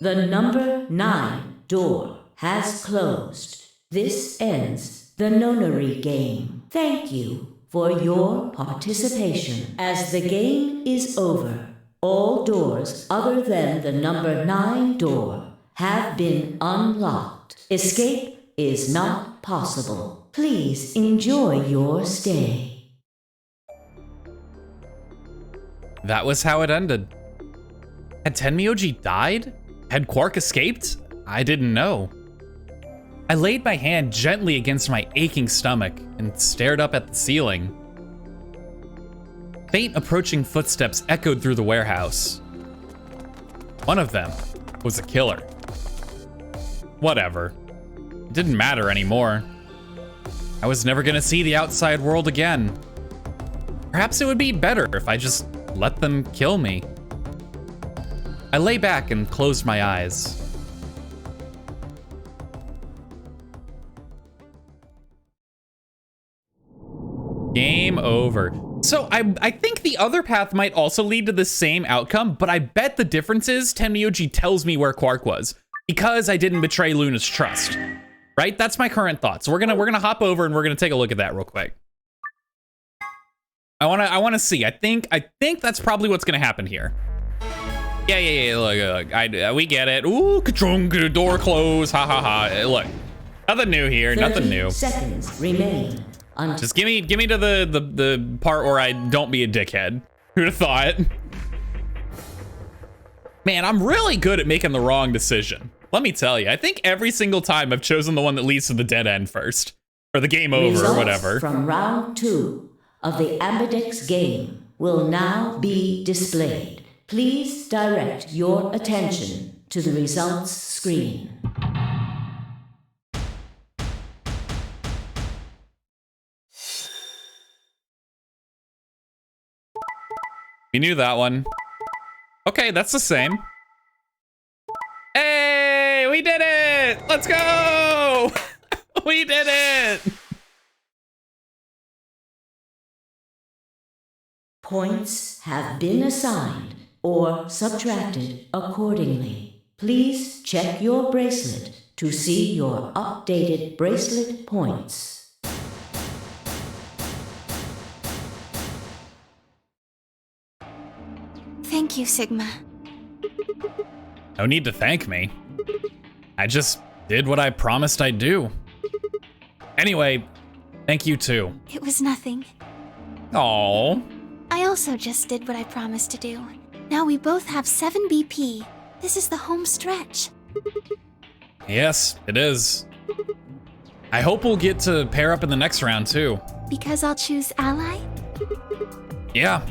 The number 9 door has closed. This ends the Nonary game. Thank you for your participation. As the game is over, all doors other than the number 9 door have been unlocked. Escape is not possible. Please enjoy your stay. That was how it ended. Had Tenmyoji died? Had Quark escaped? I didn't know. I laid my hand gently against my aching stomach and stared up at the ceiling. Faint approaching footsteps echoed through the warehouse. One of them was a killer. Whatever. It didn't matter anymore. I was never gonna see the outside world again. Perhaps it would be better if I just let them kill me. I lay back and closed my eyes. Game over. So I think the other path might also lead to the same outcome, but I bet the difference is Tenmyoji tells me where Quark was. because I didn't betray Luna's trust. Right? That's my current thought. So we're gonna hop over and we're gonna take a look at that real quick. I wanna see. I think that's probably what's gonna happen here. Yeah. Look. We get it. Ooh, door closed. Ha ha ha. Look, nothing new here. Nothing new. Seconds remain. Just give me to the part where I don't be a dickhead. Who'd have thought? Man, I'm really good at making the wrong decision. Let me tell you, I think every single time I've chosen the one that leads to the dead end first. Or the game over, Results or whatever. From round 2 of the Ambidex game will now be displayed. Please direct your attention to the results screen. You knew that one. Okay, that's the same. Hey, we did it! Let's go! We did it! Points have been assigned or subtracted accordingly. Please check your bracelet to see your updated bracelet points. Thank you, Sigma. No need to thank me. I just did what I promised I'd do. Anyway, thank you too. It was nothing. Aww. I also just did what I promised to do. Now we both have 7 BP. This is the home stretch. Yes, it is. I hope we'll get to pair up in the next round too. Because I'll choose ally? Yeah,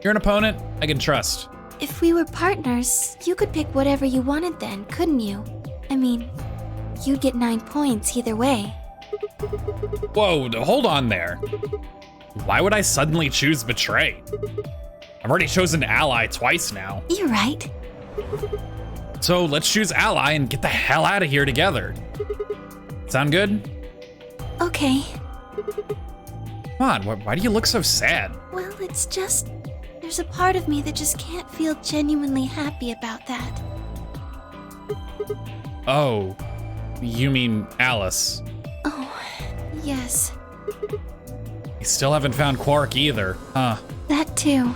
you're an opponent I can trust. If we were partners, you could pick whatever you wanted then, couldn't you? I mean, you'd get 9 points either way. Whoa, hold on there. Why would I suddenly choose Betray? I've already chosen Ally twice now. You're right. So let's choose Ally and get the hell out of here together. Sound good? Okay. Come on, why do you look so sad? Well, it's just... there's a part of me that just can't feel genuinely happy about that. Oh, you mean Alice. Oh, yes. You still haven't found Quark either, huh? That too.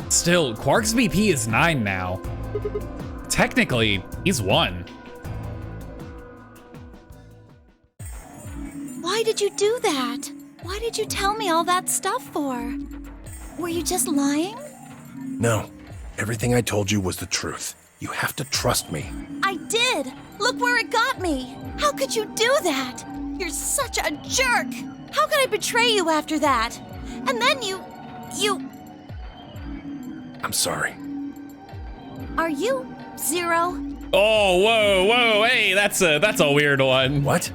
Still, Quark's BP is 9 now. Technically, he's 1. Why did you do that? Why did you tell me all that stuff for? Were you just lying? No. Everything I told you was the truth. You have to trust me. I did! Look where it got me! How could you do that? You're such a jerk! How could I betray you after that? And then you... I'm sorry. Are you Zero? Oh, whoa, hey, that's a weird one. What?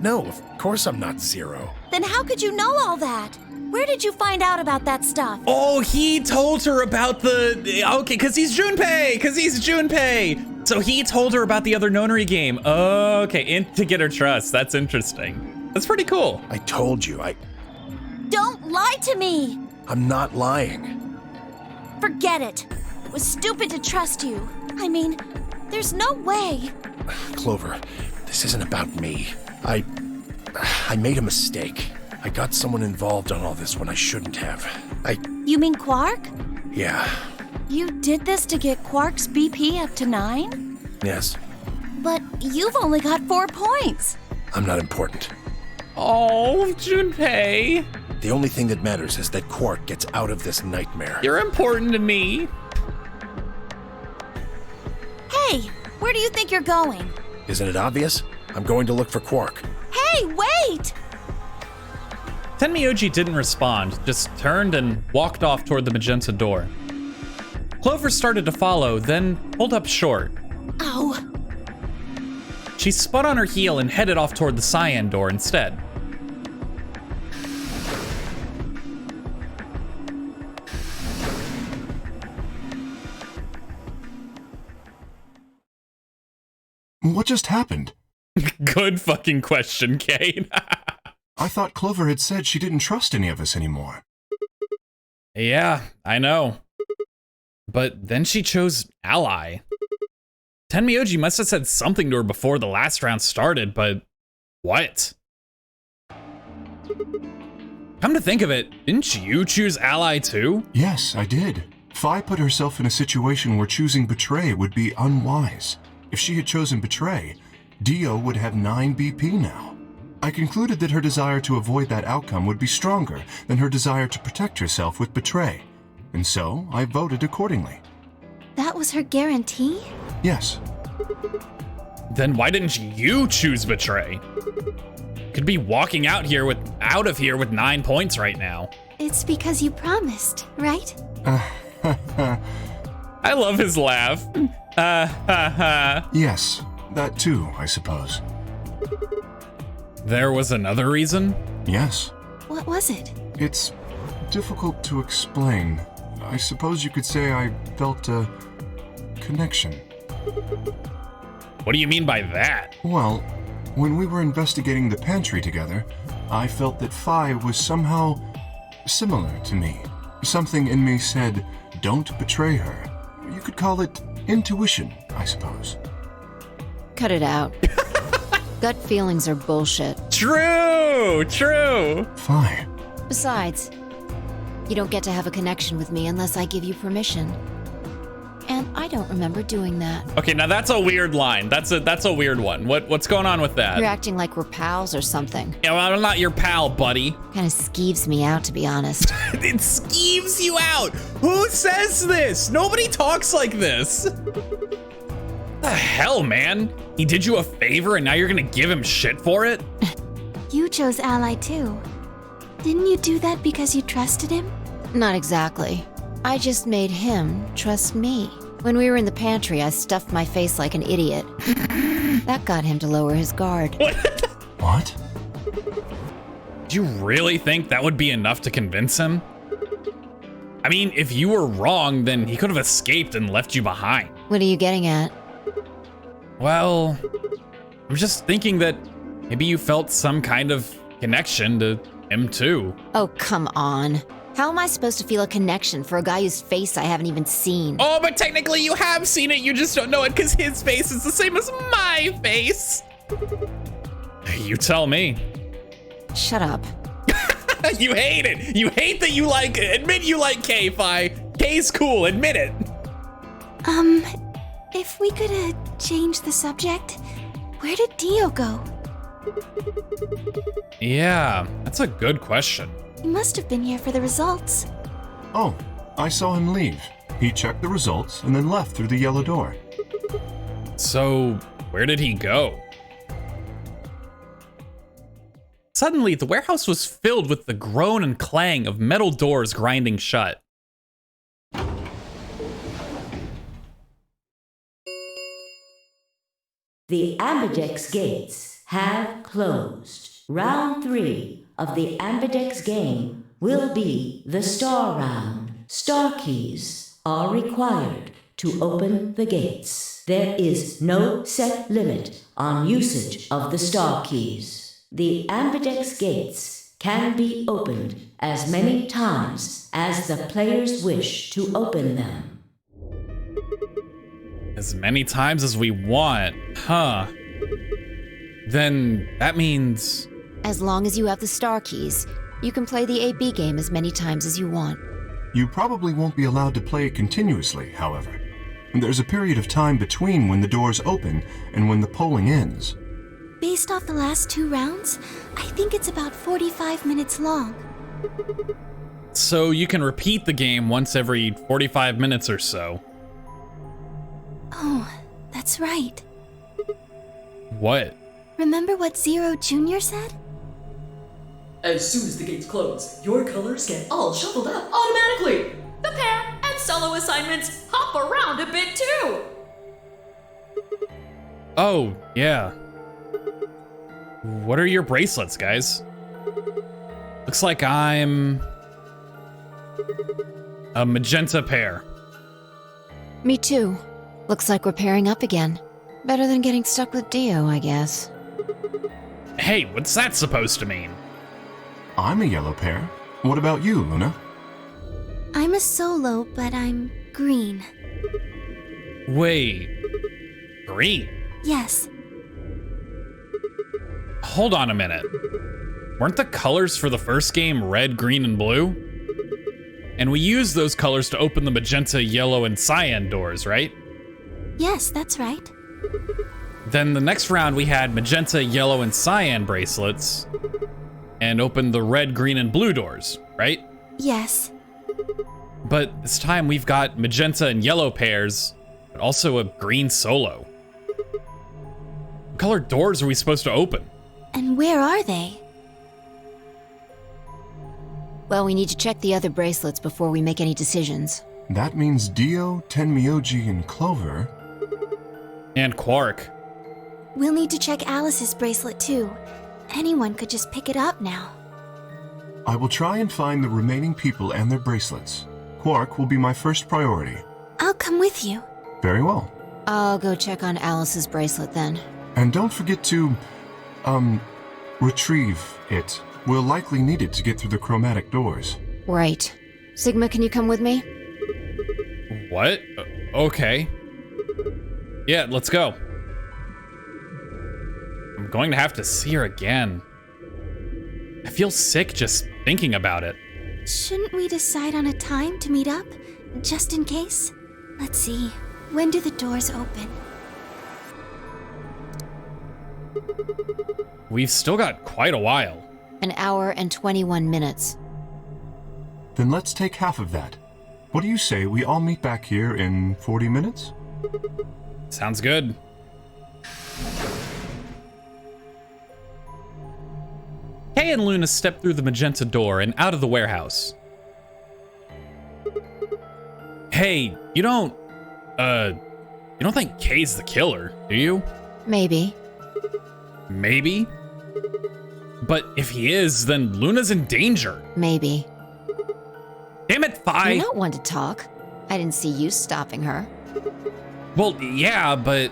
No, of course I'm not Zero. Then how could you know all that? Where did you find out about that stuff? Oh, he told her about the... Okay, because he's Junpei! So he told her about the other Nonary game. Okay, to get her trust. That's interesting. That's pretty cool. I told you, Don't lie to me! I'm not lying. Forget it. It was stupid to trust you. I mean, there's no way. Clover, this isn't about me. I made a mistake. I got someone involved on all this when I shouldn't have. You mean Quark? Yeah. You did this to get Quark's BP up to 9? Yes. But you've only got 4 points. I'm not important. Oh, Junpei. The only thing that matters is that Quark gets out of this nightmare. You're important to me. Hey, where do you think you're going? Isn't it obvious? I'm going to look for Quark. Hey, wait! Tenmyoji didn't respond, just turned and walked off toward the magenta door. Clover started to follow, then pulled up short. Ow. She spun on her heel and headed off toward the cyan door instead. What just happened? Good fucking question, Kate. I thought Clover had said she didn't trust any of us anymore. Yeah, I know. But then she chose Ally. Tenmyoji must have said something to her before the last round started, but what? Come to think of it, didn't you choose ally too? Yes, I did. Fi put herself in a situation where choosing Betray would be unwise. If she had chosen Betray, Dio would have 9 BP now. I concluded that her desire to avoid that outcome would be stronger than her desire to protect herself with Betray, and so I voted accordingly. That was her guarantee? Yes. Then why didn't you choose Betray? Could be walking out of here with 9 points right now. It's because you promised, right? I love his laugh. Yes, that too, I suppose. There was another reason? Yes. What was it? It's difficult to explain. I suppose you could say I felt a connection. What do you mean by that? Well, when we were investigating the pantry together, I felt that Fi was somehow similar to me. Something in me said, don't betray her. You could call it intuition, I suppose. Cut it out. Gut feelings are bullshit. True! Fi. Besides, you don't get to have a connection with me unless I give you permission. And I don't remember doing that. Okay, now that's a weird line. That's a weird one. What's going on with that? You're acting like we're pals or something. Yeah, well, I'm not your pal, buddy. Kinda skeeves me out, to be honest. It skeeves you out. Who says this? Nobody talks like this. The hell, man? He did you a favor and now you're gonna give him shit for it? You chose Ally too. Didn't you do that because you trusted him? Not exactly. I just made him trust me. When we were in the pantry, I stuffed my face like an idiot. That got him to lower his guard. What? Do you really think that would be enough to convince him? I mean, if you were wrong, then he could have escaped and left you behind. What are you getting at? Well, I'm just thinking that maybe you felt some kind of connection to him too. Oh, come on. How am I supposed to feel a connection for a guy whose face I haven't even seen? Oh, but technically you have seen it, you just don't know it because his face is the same as my face. You tell me. Shut up. You hate it. You hate that you like it. Admit you like K, Fi. K's cool, admit it. If we could change the subject, where did Dio go? Yeah, that's a good question. He must have been here for the results. Oh, I saw him leave. He checked the results and then left through the yellow door. So, where did he go? Suddenly, the warehouse was filled with the groan and clang of metal doors grinding shut. The Ambidex gates have closed. Round 3 of the Ambidex game will be the Star Round. Star keys are required to open the gates. There is no set limit on usage of the Star keys. The Ambidex gates can be opened as many times as the players wish to open them. As many times as we want, huh? Then that means... As long as you have the star keys, you can play the AB game as many times as you want. You probably won't be allowed to play it continuously, however. There's a period of time between when the doors open and when the polling ends. Based off the last 2 rounds, I think it's about 45 minutes long. So you can repeat the game once every 45 minutes or so. Oh, that's right. What? Remember what Zero Jr. said? As soon as the gates close, your colors get all shuffled up automatically. The pair and solo assignments hop around a bit too. Oh, yeah. What are your bracelets, guys? Looks like I'm... a magenta pair. Me too. Looks like we're pairing up again. Better than getting stuck with Dio, I guess. Hey, what's that supposed to mean? I'm a yellow pair. What about you, Luna? I'm a solo, but I'm green. Wait, green. Yes. Hold on a minute. Weren't the colors for the first game red, green, and blue? And we used those colors to open the magenta, yellow, and cyan doors, right? Yes, that's right. Then the next round we had magenta, yellow, and cyan bracelets and opened the red, green, and blue doors, right? Yes. But this time we've got magenta and yellow pairs, but also a green solo. What color doors are we supposed to open? And where are they? Well, we need to check the other bracelets before we make any decisions. That means Dio, Tenmyoji, and Clover. And Quark. We'll need to check Alice's bracelet too. Anyone could just pick it up now. I will try and find the remaining people and their bracelets. Quark will be my first priority. I'll come with you. Very well. I'll go check on Alice's bracelet then. And don't forget to, retrieve it. We'll likely need it to get through the chromatic doors. Right. Sigma, can you come with me? What? Okay. Yeah, let's go. I'm going to have to see her again. I feel sick just thinking about it. Shouldn't we decide on a time to meet up? Just in case? Let's see. When do the doors open? We've still got quite a while. An hour and 21 minutes. Then let's take half of that. What do you say we all meet back here in 40 minutes? Sounds good. Kay and Luna step through the magenta door and out of the warehouse. Hey, you don't think Kay's the killer, do you? Maybe. Maybe? But if he is, then Luna's in danger. Maybe. Damn it, Phi! You're not one to talk. I didn't see you stopping her. Well, yeah, but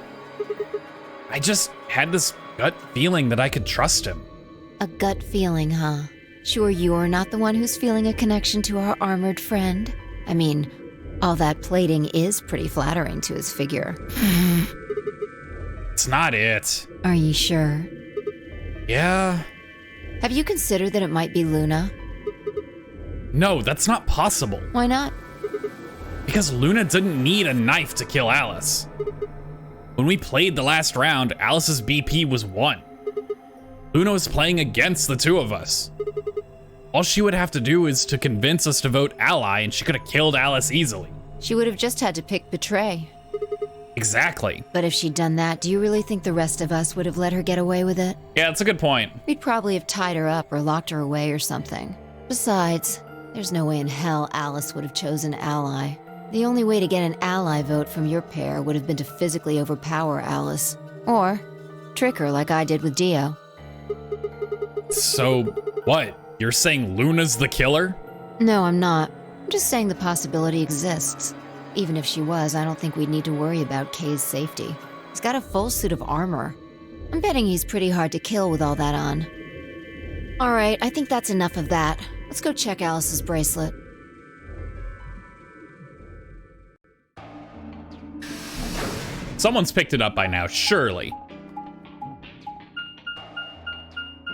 I just had this gut feeling that I could trust him. A gut feeling, huh? Sure you're not the one who's feeling a connection to our armored friend? I mean, all that plating is pretty flattering to his figure. It's not it. Are you sure? Yeah. Have you considered that it might be Luna? No, that's not possible. Why not? Because Luna didn't need a knife to kill Alice. When we played the last round, Alice's BP was 1. Luna was playing against the two of us. All she would have to do is to convince us to vote ally, and she could have killed Alice easily. She would have just had to pick betray. Exactly. But if she'd done that, do you really think the rest of us would have let her get away with it? Yeah, that's a good point. We'd probably have tied her up or locked her away or something. Besides, there's no way in hell Alice would have chosen ally. The only way to get an ally vote from your pair would have been to physically overpower Alice. Or trick her like I did with Dio. So, what? You're saying Luna's the killer? No, I'm not. I'm just saying the possibility exists. Even if she was, I don't think we'd need to worry about Kay's safety. He's got a full suit of armor. I'm betting he's pretty hard to kill with all that on. All right, I think that's enough of that. Let's go check Alice's bracelet. Someone's picked it up by now, surely.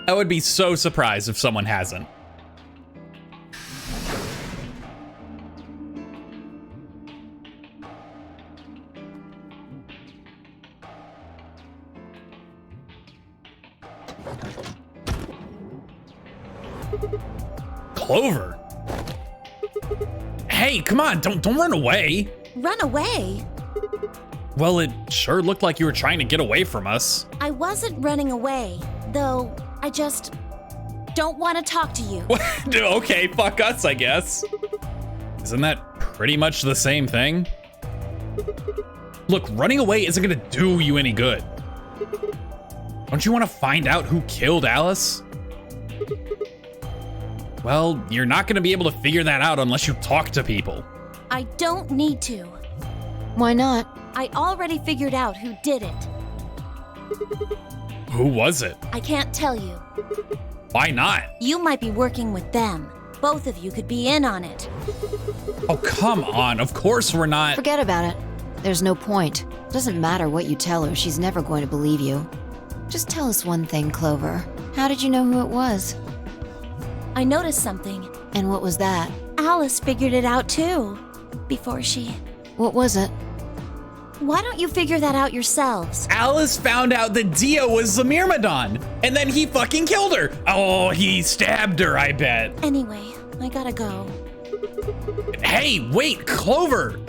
I would be so surprised if someone hasn't. Clover. Hey, come on, don't run away. Run away? Well, it sure looked like you were trying to get away from us. I wasn't running away, though I just don't want to talk to you. Okay, fuck us, I guess. Isn't that pretty much the same thing? Look, running away isn't gonna do you any good. Don't you want to find out who killed Alice? Well, you're not gonna be able to figure that out unless you talk to people. I don't need to. Why not? I already figured out who did it. Who was it? I can't tell you. Why not? You might be working with them. Both of you could be in on it. Oh, come on. Of course we're not. Forget about it. There's no point. Doesn't matter what you tell her, she's never going to believe you. Just tell us one thing, Clover. How did you know who it was? I noticed something. And what was that? Alice figured it out too. Before she... What was it? Why don't you figure that out yourselves? Alice found out that Dio was the Myrmidon, and then he fucking killed her. Oh, he stabbed her, I bet. Anyway, I gotta go. Hey, wait, Clover.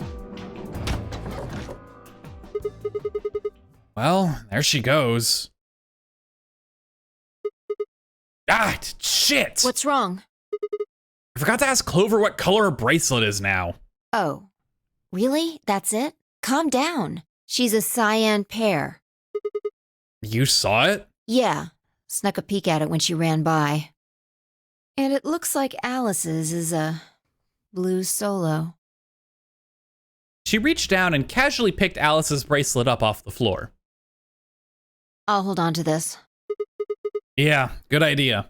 Well, there she goes. Ah, shit. What's wrong? I forgot to ask Clover what color her bracelet is now. Oh, really? That's it? Calm down. She's a cyan pear. You saw it? Yeah, snuck a peek at it when she ran by. And it looks like Alice's is a blue solo. She reached down and casually picked Alice's bracelet up off the floor. I'll hold on to this. Yeah, good idea.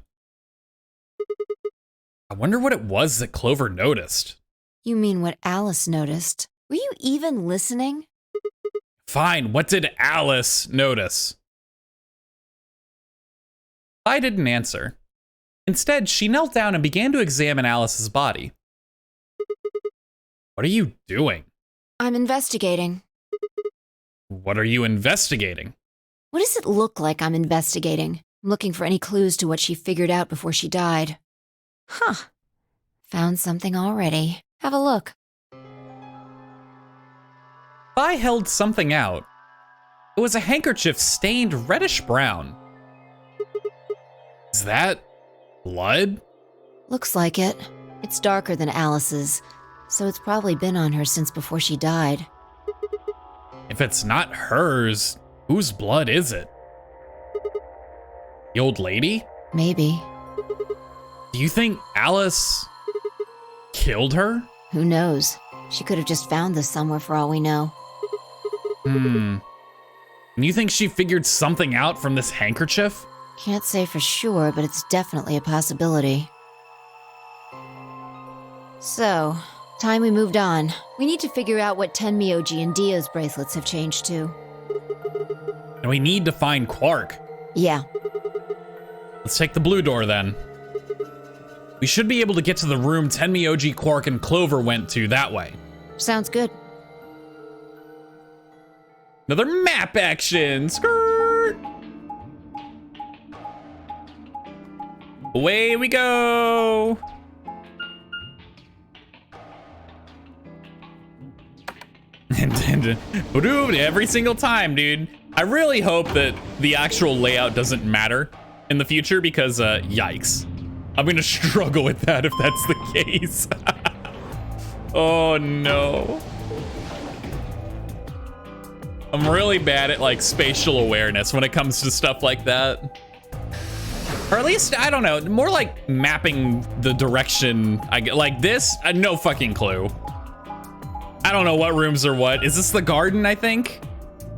I wonder what it was that Clover noticed. You mean what Alice noticed? Were you even listening? Fine, what did Alice notice? I didn't answer. Instead, she knelt down and began to examine Alice's body. What are you doing? I'm investigating. What are you investigating? What does it look like I'm investigating? I'm looking for any clues to what she figured out before she died. Huh. Found something already. Have a look. I held something out. It was a handkerchief stained reddish brown. Is that blood? Looks like it. It's darker than Alice's, so it's probably been on her since before she died. If it's not hers, whose blood is it? The old lady? Maybe. Do you think Alice killed her? Who knows? She could have just found this somewhere for all we know. And you think she figured something out from this handkerchief? Can't say for sure, but it's definitely a possibility. So, time we moved on. We need to figure out what Tenmyoji and Dio's bracelets have changed to. And we need to find Quark. Yeah. Let's take the blue door then. We should be able to get to the room Tenmyoji, Quark, and Clover went to that way. Sounds good. Another map action! Skirt! Away we go! And every single time, dude. I really hope that the actual layout doesn't matter in the future because, yikes. I'm gonna struggle with that if that's the case. Oh no. I'm really bad at like spatial awareness when it comes to stuff like that. Or at least, I don't know, more like mapping the direction. I get like this, no fucking clue. I don't know what rooms are what. Is this the garden, I think?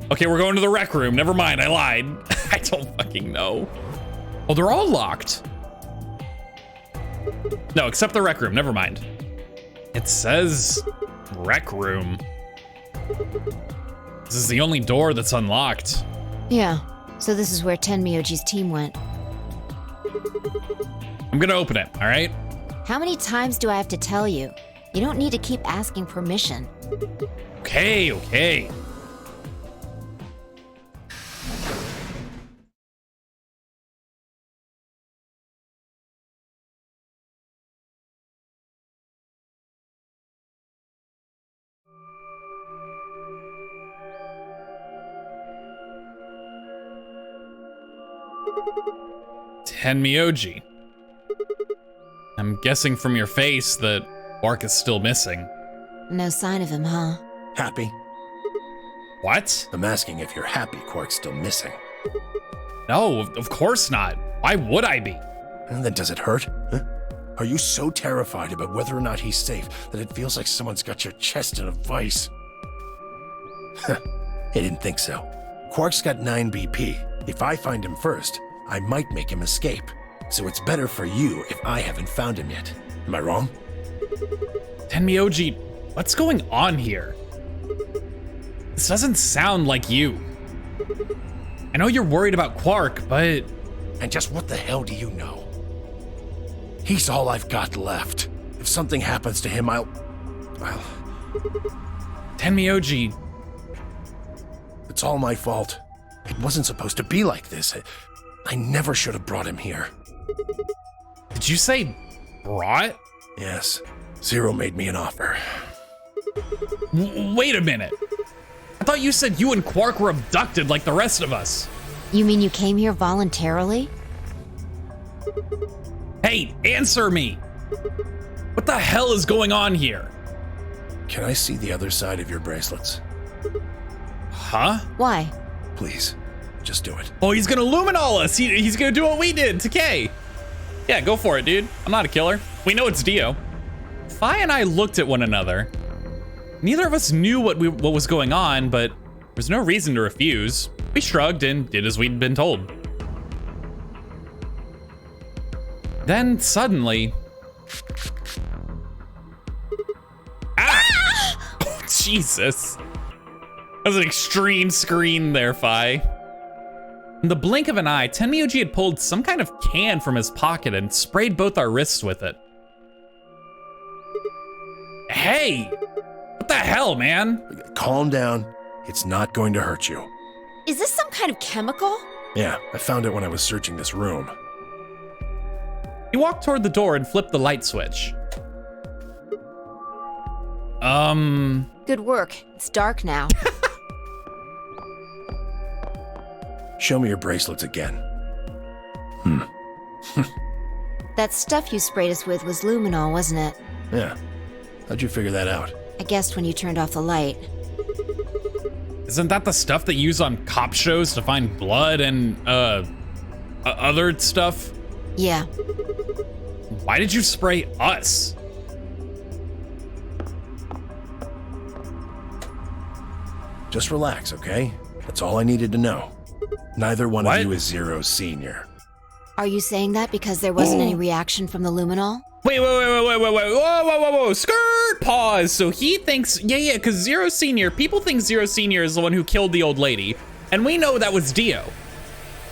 Okay, we're going to the rec room. Never mind, I lied. I don't fucking know. Oh, they're all locked. No, except the rec room, never mind. It says rec room. This is the only door that's unlocked. Yeah, so this is where Tenmyoji's team went. I'm gonna open it, all right? How many times do I have to tell you? You don't need to keep asking permission. Okay, okay. Tenmyoji. I'm guessing from your face that Quark is still missing. No sign of him, huh? Happy? What? I'm asking if you're happy Quark's still missing. No, of course not. Why would I be? And then does it hurt? Huh? Are you so terrified about whether or not he's safe that it feels like someone's got your chest in a vice? I didn't think so. Quark's got 9 BP. If I find him first, I might make him escape. So it's better for you if I haven't found him yet. Am I wrong? Tenmyoji, what's going on here? This doesn't sound like you. I know you're worried about Quark, but... And just what the hell do you know? He's all I've got left. If something happens to him, I'll... Tenmyoji... It's all my fault. It wasn't supposed to be like this. I never should have brought him here. Did you say brought? Yes. Zero made me an offer. Wait a minute. I thought you said you and Quark were abducted like the rest of us. You mean you came here voluntarily? Hey, answer me. What the hell is going on here? Can I see the other side of your bracelets? Huh? Why? Please, just do it. Oh, he's gonna luminol us. He's gonna do what we did to Kay. Yeah, go for it, dude. I'm not a killer. We know it's Dio. Fi and I looked at one another. Neither of us knew what was going on, but there's no reason to refuse. We shrugged and did as we'd been told. Then suddenly... Ah! Oh, Jesus. That was an extreme screen there, Fi. In the blink of an eye, Tenmyoji had pulled some kind of can from his pocket and sprayed both our wrists with it. Hey! What the hell, man? Calm down. It's not going to hurt you. Is this some kind of chemical? Yeah, I found it when I was searching this room. He walked toward the door and flipped the light switch. Good work. It's dark now. Show me your bracelets again. That stuff you sprayed us with was luminol, wasn't it? Yeah. How'd you figure that out? I guessed when you turned off the light. Isn't that the stuff they use on cop shows to find blood and, other stuff? Yeah. Why did you spray us? Just relax, okay? That's all I needed to know. Neither one What? of you is Zero Senior. Are you saying that because there wasn't any reaction from the luminol? Wait, whoa, skirt, pause. So he thinks, yeah, because Zero Senior, people think Zero Senior is the one who killed the old lady, and we know that was Dio.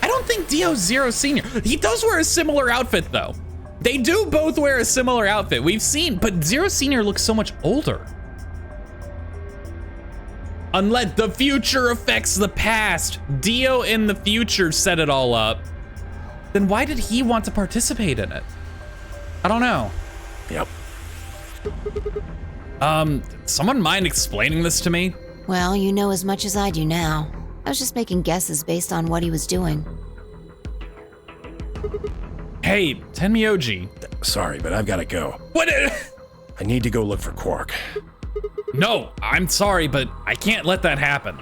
I don't think Dio's Zero Senior. He does wear a similar outfit, though. They do both wear a similar outfit. We've seen, but Zero Senior looks so much older. Unless the future affects the past, Dio in the future set it all up, then why did he want to participate in it? I don't know. Yep. Someone mind explaining this to me? Well, you know as much as I do now. I was just making guesses based on what he was doing. Hey, Tenmyoji. Sorry, but I've got to go. What? I need to go look for Quark. No, I'm sorry, but I can't let that happen.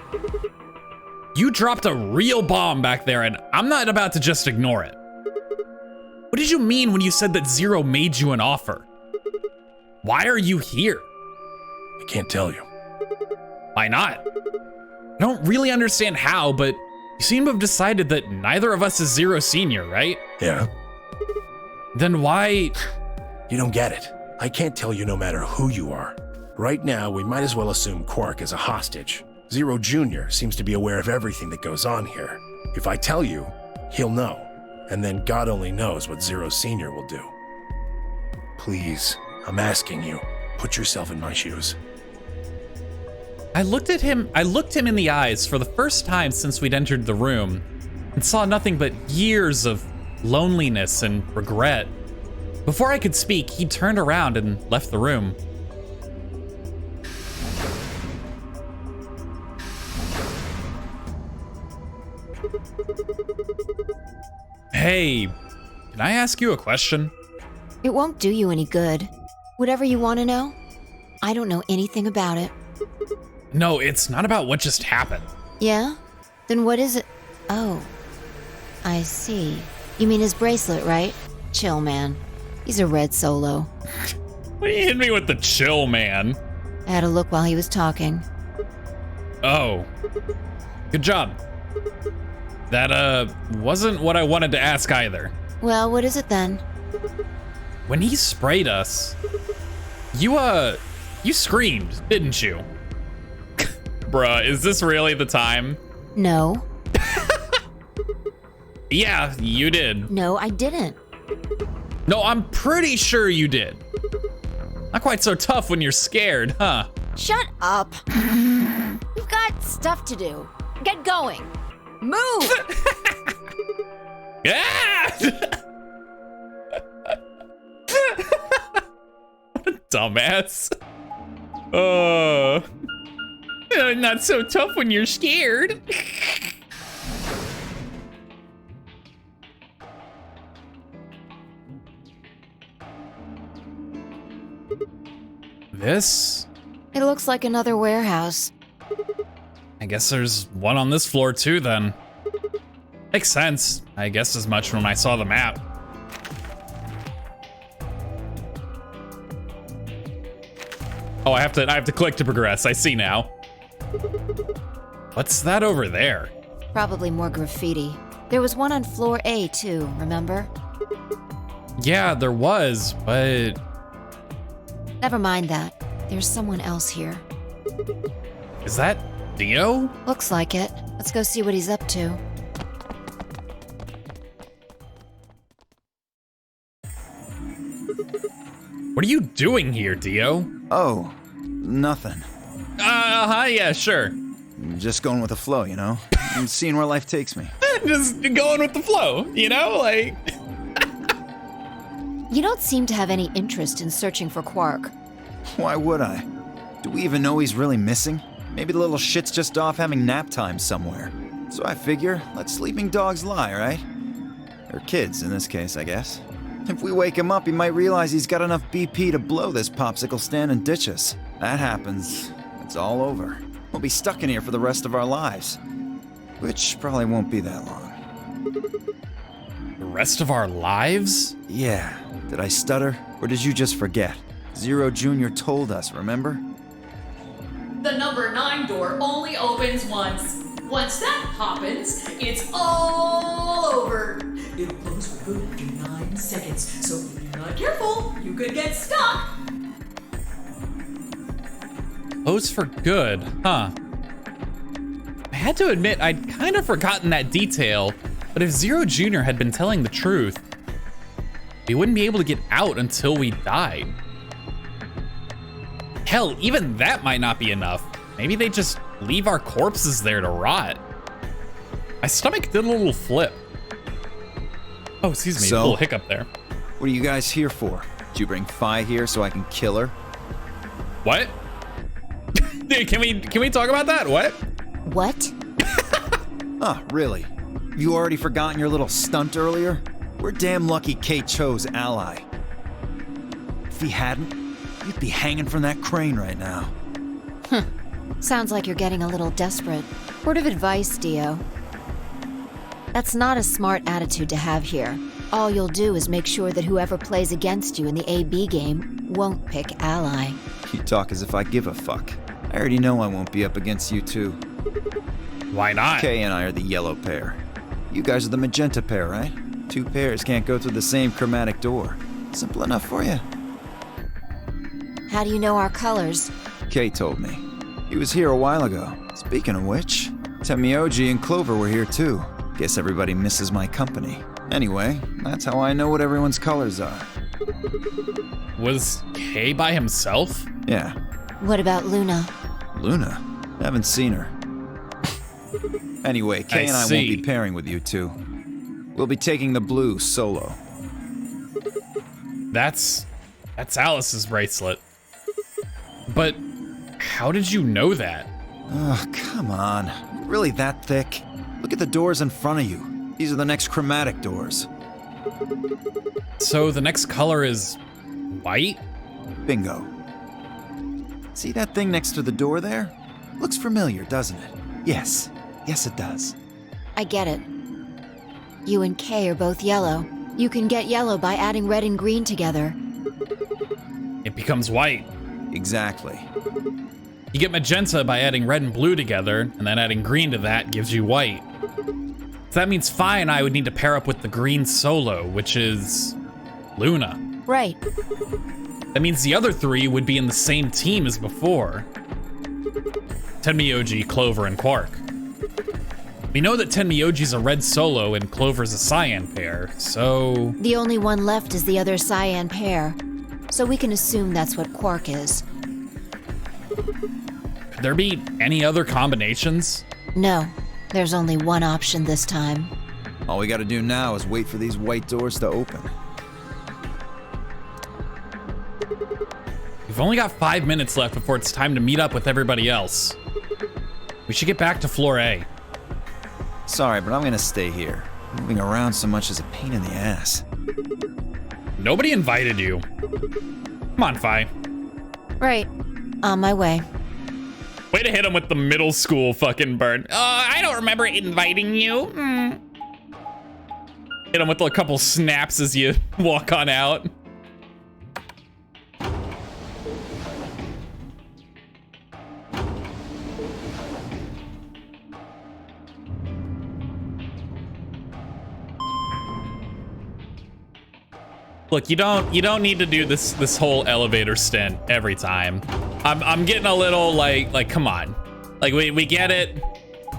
You dropped a real bomb back there, and I'm not about to just ignore it. What did you mean when you said that Zero made you an offer? Why are you here? I can't tell you. Why not? I don't really understand how, but you seem to have decided that neither of us is Zero Senior, right? Yeah. Then why? You don't get it. I can't tell you no matter who you are. Right now, we might as well assume Quark is a hostage. Zero Jr. seems to be aware of everything that goes on here. If I tell you, he'll know. And then God only knows what Zero Senior will do. Please, I'm asking you, put yourself in my shoes. I looked him in the eyes for the first time since we'd entered the room and saw nothing but years of loneliness and regret. Before I could speak, he turned around and left the room. Hey, can I ask you a question? It won't do you any good. Whatever you want to know, I don't know anything about it. No, it's not about what just happened. Yeah? Then what is it? Oh, I see. You mean his bracelet, right? Chill, man. He's a red solo. What do you hit me with the chill, man? I had a look while he was talking. Oh. Good job. That, wasn't what I wanted to ask either. Well, what is it then? When he sprayed us, you screamed, didn't you? Bruh, is this really the time? No. Yeah, you did. No, I didn't. No, I'm pretty sure you did. Not quite so tough when you're scared, huh? Shut up. We've got stuff to do. Get going. Move! Ah! What a dumbass. Not so tough when you're scared. This? It looks like another warehouse. I guess there's one on this floor too then. Makes sense. I guessed as much when I saw the map. Oh, I have to click to progress. I see now. What's that over there? Probably more graffiti. There was one on floor A too, remember? Yeah, there was, but Never mind that. There's someone else here. is that Dio? Looks like it. Let's go see what he's up to. What are you doing here, Dio? Oh, nothing. Hi, yeah, sure. Just going with the flow, you know? And seeing where life takes me. Just going with the flow, you know? Like, You don't seem to have any interest in searching for Quark. Why would I? Do we even know he's really missing? Maybe the little shit's just off having nap time somewhere. So I figure, let sleeping dogs lie, right? Or kids, in this case, I guess. If we wake him up, he might realize he's got enough BP to blow this popsicle stand and ditch us. That happens, it's all over. We'll be stuck in here for the rest of our lives. Which probably won't be that long. the rest of our lives? Yeah, did I stutter? Or did you just forget? Zero Jr. told us, remember? The number 9 door only opens once. Once that happens, it's all over. It closes for good after 9 seconds, so if you're not careful, you could get stuck. Close for good, huh? I had to admit, I'd kind of forgotten that detail, but if Zero Jr. had been telling the truth, we wouldn't be able to get out until we died. Hell, even that might not be enough. Maybe they just leave our corpses there to rot. My stomach did a little flip. Oh, excuse me, a little hiccup there. What are you guys here for? Did you bring Fi here so I can kill her? What? Dude, can we talk about that? What? What? Oh, really? You already forgotten your little stunt earlier? We're damn lucky Kate chose ally. If he hadn't, you'd be hanging from that crane right now. Sounds like you're getting a little desperate. Word of advice, Dio. That's not a smart attitude to have here. All you'll do is make sure that whoever plays against you in the AB game won't pick ally. You talk as if I give a fuck. I already know I won't be up against you two. Why not? Kay and I are the yellow pair. You guys are the magenta pair, right? Two pairs can't go through the same chromatic door. Simple enough for you. How do you know our colors? Kay told me. He was here a while ago. Speaking of which, Temioji and Clover were here too. Guess everybody misses my company. Anyway, that's how I know what everyone's colors are. Was Kay by himself? Yeah. What about Luna? Luna? Haven't seen her. Anyway, Kay and I won't be pairing with you two. We'll be taking the blue solo. That's Alice's bracelet. But how did you know that? Oh, come on. Really that thick? Look at the doors in front of you. These are the next chromatic doors. So the next color is white? Bingo. See that thing next to the door there? Looks familiar, doesn't it? Yes. Yes, it does. I get it. You and Kay are both yellow. You can get yellow by adding red and green together. It becomes white. Exactly. You get magenta by adding red and blue together, and then adding green to that gives you white. So that means Fi and I would need to pair up with the green solo, which is Luna. Right. That means the other three would be in the same team as before. Tenmyoji, Clover, and Quark. We know that Tenmyoji's a red solo and Clover's a cyan pair, so... The only one left is the other cyan pair, so we can assume that's what Quark is. Could there be any other combinations? No, there's only one option this time. All we gotta do now is wait for these white doors to open. We've only got 5 minutes left before it's time to meet up with everybody else. We should get back to floor A. Sorry, but I'm gonna stay here. Moving around so much is a pain in the ass. Nobody invited you. Come on, Fi. Right. On my way. Way to hit him with the middle school fucking burn. I don't remember inviting you. Hit him with a couple snaps as you walk on out. Look, you don't need to do this whole elevator stint every time. I'm getting a little like come on. Like we get it.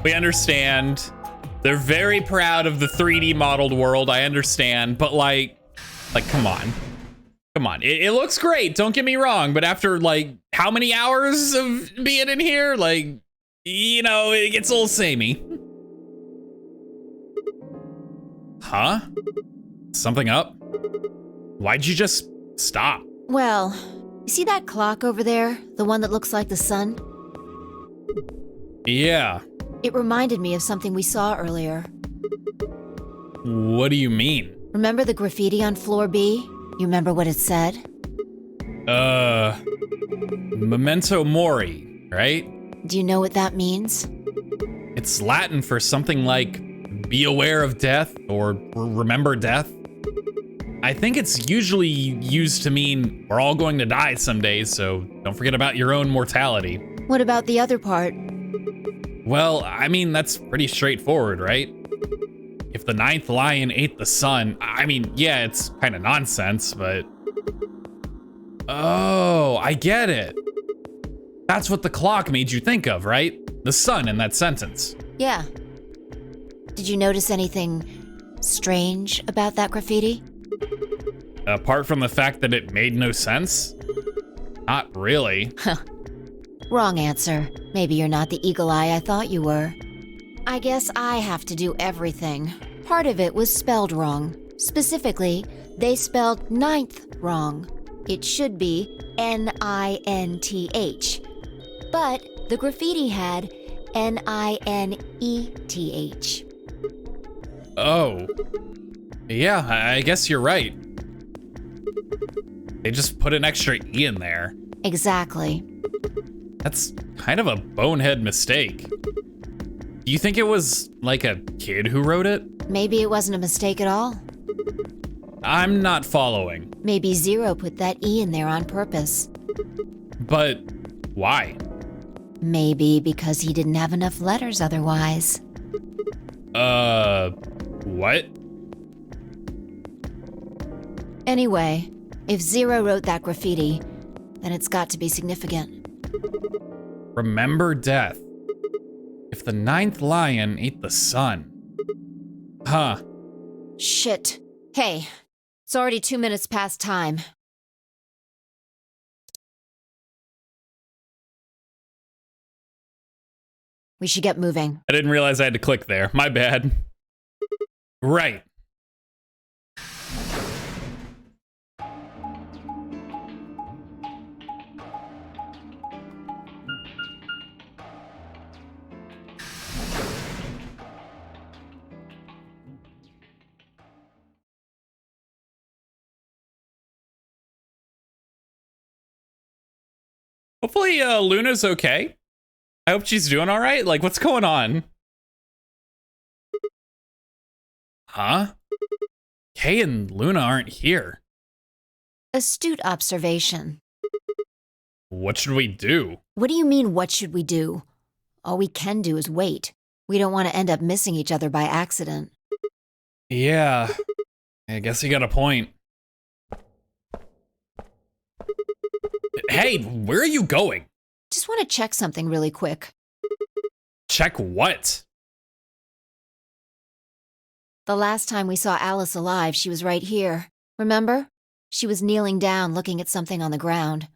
We understand. They're very proud of the 3D modeled world. I understand, but like come on. Come on. It looks great, don't get me wrong, but after like how many hours of being in here, like, you know, it gets a little samey. Huh? Something up? Why'd you just stop? Well, you see that clock over there? The one that looks like the sun? Yeah. It reminded me of something we saw earlier. What do you mean? Remember the graffiti on floor B? You remember what it said? Memento Mori, right? Do you know what that means? It's Latin for something like be aware of death or remember death. I think it's usually used to mean we're all going to die someday, so don't forget about your own mortality. What about the other part? Well, I mean, that's pretty straightforward, right? If the 9th lion ate the sun, I mean, yeah, it's kind of nonsense, but... Oh, I get it. That's what the clock made you think of, right? The sun in that sentence. Yeah. Did you notice anything strange about that graffiti? Apart from the fact that it made no sense? Not really. Wrong answer. Maybe you're not the eagle eye I thought you were. I guess I have to do everything. Part of it was spelled wrong. Specifically, they spelled 9th wrong. It should be N-I-N-T-H. But the graffiti had N-I-N-E-T-H. Oh. Yeah, I guess you're right. They just put an extra E in there. Exactly. That's kind of a bonehead mistake. Do you think it was like a kid who wrote it? Maybe it wasn't a mistake at all. I'm not following. Maybe Zero put that E in there on purpose. But why? Maybe because he didn't have enough letters otherwise. What? Anyway, if Zero wrote that graffiti, then it's got to be significant. Remember death. If the 9th lion ate the sun. Huh. Shit. Hey, it's already 2 minutes past time. We should get moving. I didn't realize I had to click there. My bad. Right. Hopefully, Luna's okay. I hope she's doing all right. Like, what's going on? Huh? Kay and Luna aren't here. Astute observation. What should we do? What do you mean, what should we do? All we can do is wait. We don't want to end up missing each other by accident. Yeah, I guess you got a point. Hey, where are you going? Just want to check something really quick. Check what? The last time we saw Alice alive, she was right here. Remember? She was kneeling down looking at something on the ground.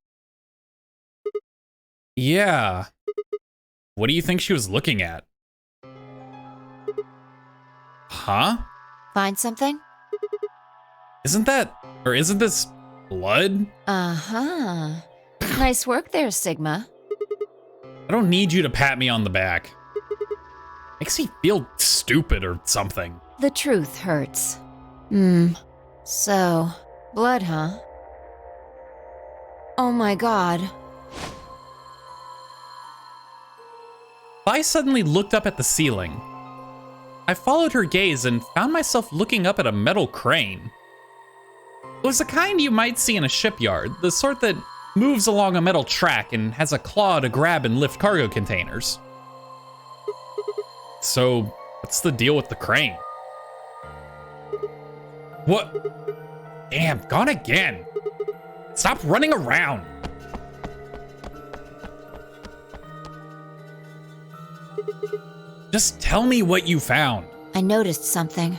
Yeah. What do you think she was looking at? Huh? Find something? Isn't this blood? Uh-huh. Nice work there, Sigma. I don't need you to pat me on the back. Makes me feel stupid or something. The truth hurts. So, blood, huh? Oh my god. I suddenly looked up at the ceiling. I followed her gaze and found myself looking up at a metal crane. It was the kind you might see in a shipyard, the sort that moves along a metal track and has a claw to grab and lift cargo containers. So, what's the deal with the crane? What? Damn, gone again. Stop running around. Just tell me what you found. I noticed something.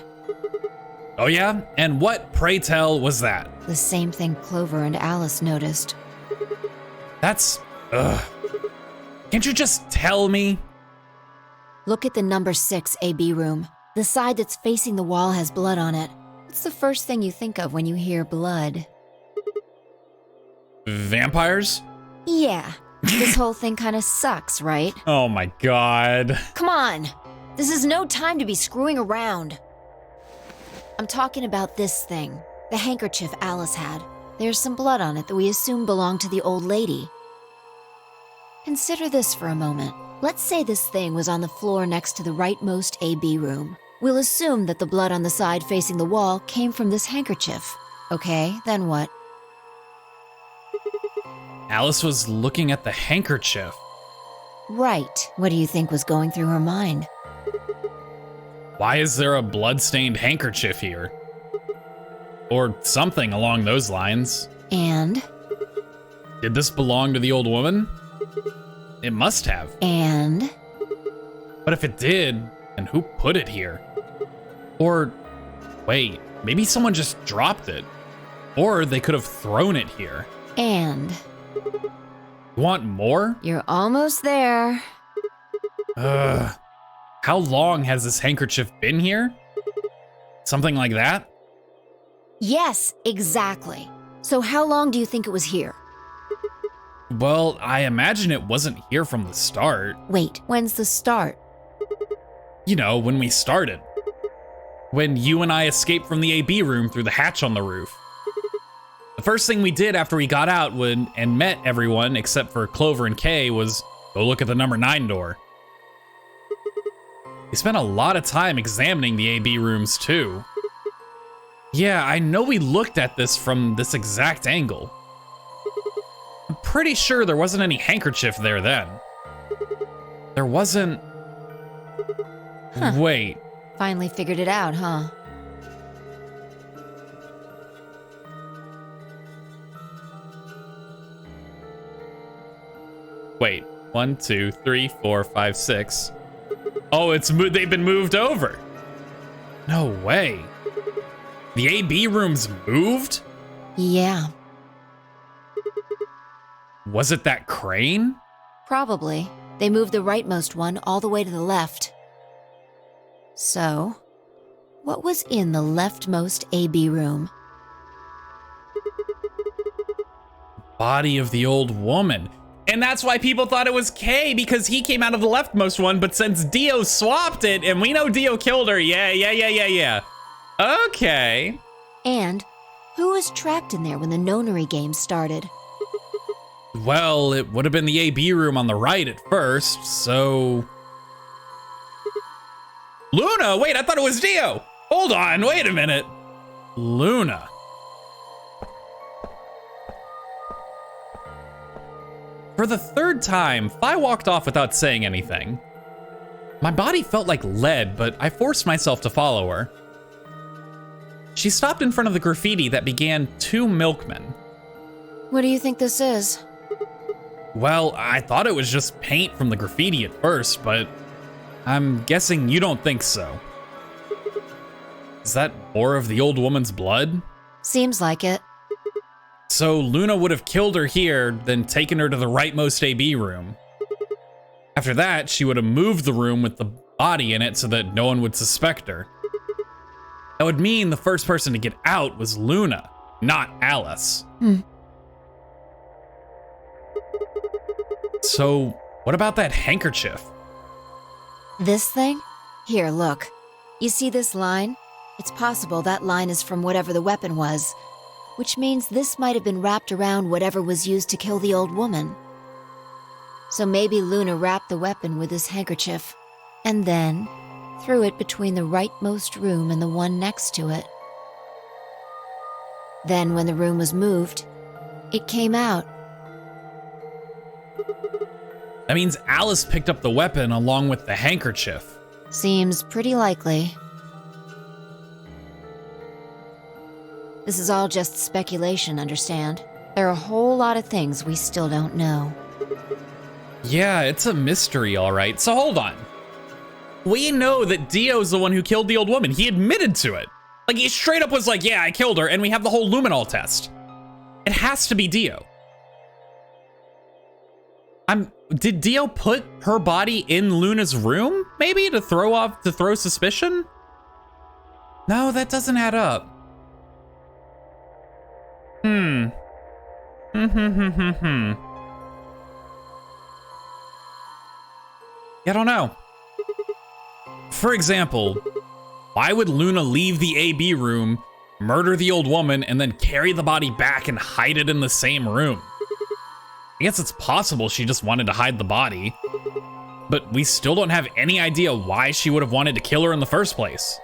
Oh yeah? And what, pray tell, was that? The same thing Clover and Alice noticed. That's... ugh. Can't you just tell me? Look at the number 6 AB room. The side that's facing the wall has blood on it. What's the first thing you think of when you hear blood? Vampires? Yeah. This whole thing kinda sucks, right? Oh my god. Come on! This is no time to be screwing around. I'm talking about this thing. The handkerchief Alice had. There's some blood on it that we assume belonged to the old lady. Consider this for a moment. Let's say this thing was on the floor next to the rightmost AB room. We'll assume that the blood on the side facing the wall came from this handkerchief. Okay, then what? Alice was looking at the handkerchief. Right. What do you think was going through her mind? Why is there a blood-stained handkerchief here? Or something along those lines. And? Did this belong to the old woman? It must have. And? But if it did, then who put it here? Or, wait, maybe someone just dropped it. Or they could have thrown it here. And? You want more? You're almost there. Ugh. How long has this handkerchief been here? Something like that? Yes, exactly. So how long do you think it was here? Well, I imagine it wasn't here from the start. Wait, when's the start? You know, when we started. When you and I escaped from the AB room through the hatch on the roof. The first thing we did after we got out and met everyone except for Clover and Kay was go look at the number 9 door. We spent a lot of time examining the AB rooms too. Yeah, I know we looked at this from this exact angle. I'm pretty sure there wasn't any handkerchief there then. There wasn't... Huh. Wait. Finally figured it out, huh? Wait, 1, 2, 3, 4, 5, 6. Oh, they've been moved over. No way. The AB rooms moved? Yeah. Was it that crane? Probably. They moved the rightmost one all the way to the left. So, what was in the leftmost AB room? Body of the old woman. And that's why people thought it was Kay, because he came out of the leftmost one, but since Dio swapped it, and we know Dio killed her, yeah. Okay. And who was trapped in there when the Nonary Games started? Well, it would have been the AB room on the right at first, so... Luna! Wait, I thought it was Dio! Hold on, wait a minute. Luna. For the third time, Fi walked off without saying anything. My body felt like lead, but I forced myself to follow her. She stopped in front of the graffiti that began 2 milkmen. What do you think this is? Well, I thought it was just paint from the graffiti at first, but I'm guessing you don't think so. Is that more of the old woman's blood? Seems like it. So Luna would have killed her here, then taken her to the rightmost AB room. After that, she would have moved the room with the body in it so that no one would suspect her. That would mean the first person to get out was Luna, not Alice. So, what about that handkerchief? This thing? Here, look. You see this line? It's possible that line is from whatever the weapon was, which means this might have been wrapped around whatever was used to kill the old woman. So maybe Luna wrapped the weapon with this handkerchief, and then threw it between the rightmost room and the one next to it. Then when the room was moved, it came out. That means Alice picked up the weapon along with the handkerchief. Seems pretty likely. This is all just speculation, understand? There are a whole lot of things we still don't know. Yeah, it's a mystery, all right. So hold on. We know that Dio's the one who killed the old woman. He admitted to it. Like, he straight up was like, yeah, I killed her, and we have the whole luminol test. It has to be Dio. Did Dio put her body in Luna's room, maybe, to throw suspicion? No, that doesn't add up. I don't know. For example, why would Luna leave the AB room, murder the old woman, and then carry the body back and hide it in the same room? I guess it's possible she just wanted to hide the body, but we still don't have any idea why she would have wanted to kill her in the first place.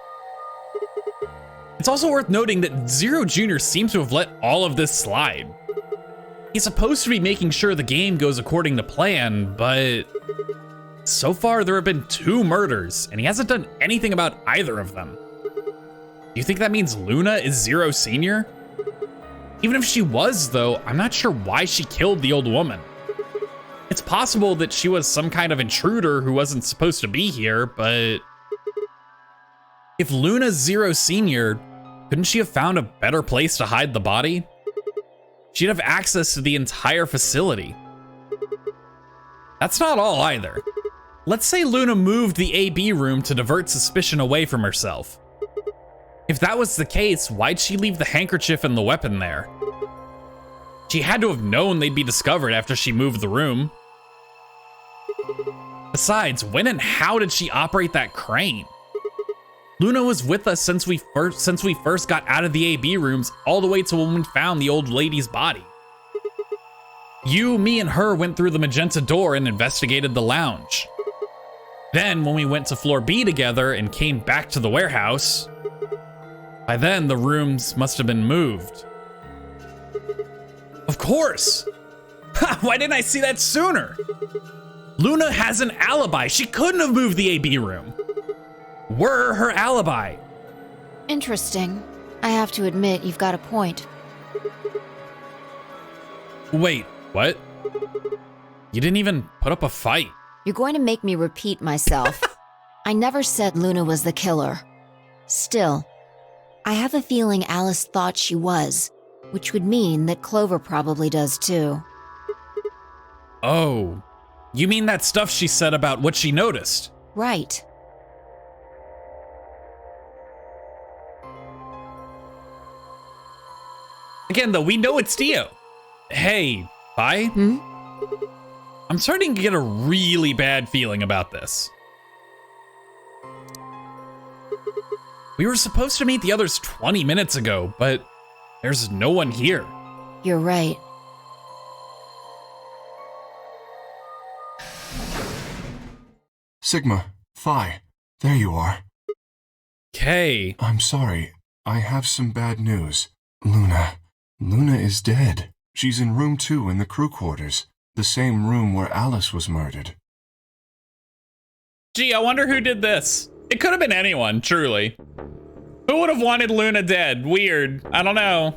It's also worth noting that Zero Jr. seems to have let all of this slide. He's supposed to be making sure the game goes according to plan, but so far there have been 2 murders, and he hasn't done anything about either of them. Do you think that means Luna is Zero Sr.? Even if she was, though, I'm not sure why she killed the old woman. It's possible that she was some kind of intruder who wasn't supposed to be here, but if Luna's Zero Sr., couldn't she have found a better place to hide the body? She'd have access to the entire facility. That's not all either. Let's say Luna moved the AB room to divert suspicion away from herself. If that was the case, why'd she leave the handkerchief and the weapon there? She had to have known they'd be discovered after she moved the room. Besides, when and how did she operate that crane? Luna was with us since we first got out of the AB rooms all the way to when we found the old lady's body. You, me, and her went through the magenta door and investigated the lounge. Then, when we went to floor B together and came back to the warehouse, by then the rooms must have been moved. Of course! Ha! Why didn't I see that sooner? Luna has an alibi. She couldn't have moved the AB room. We're her alibi. Interesting. I have to admit, you've got a point. Wait, what? You didn't even put up a fight. You're going to make me repeat myself. I never said Luna was the killer. Still, I have a feeling Alice thought she was, which would mean that Clover probably does too. Oh, you mean that stuff she said about what she noticed? Right. Again, though, we know it's Dio. Hey, bye? I'm starting to get a really bad feeling about this. We were supposed to meet the others 20 minutes ago, but there's no one here. You're right. Sigma, Phi, there you are. Okay. I'm sorry. I have some bad news. Luna is dead. She's in room 2 in the crew quarters, the same room where Alice was murdered. Gee, I wonder who did this. It could have been anyone, truly. Who would have wanted Luna dead? Weird. I don't know.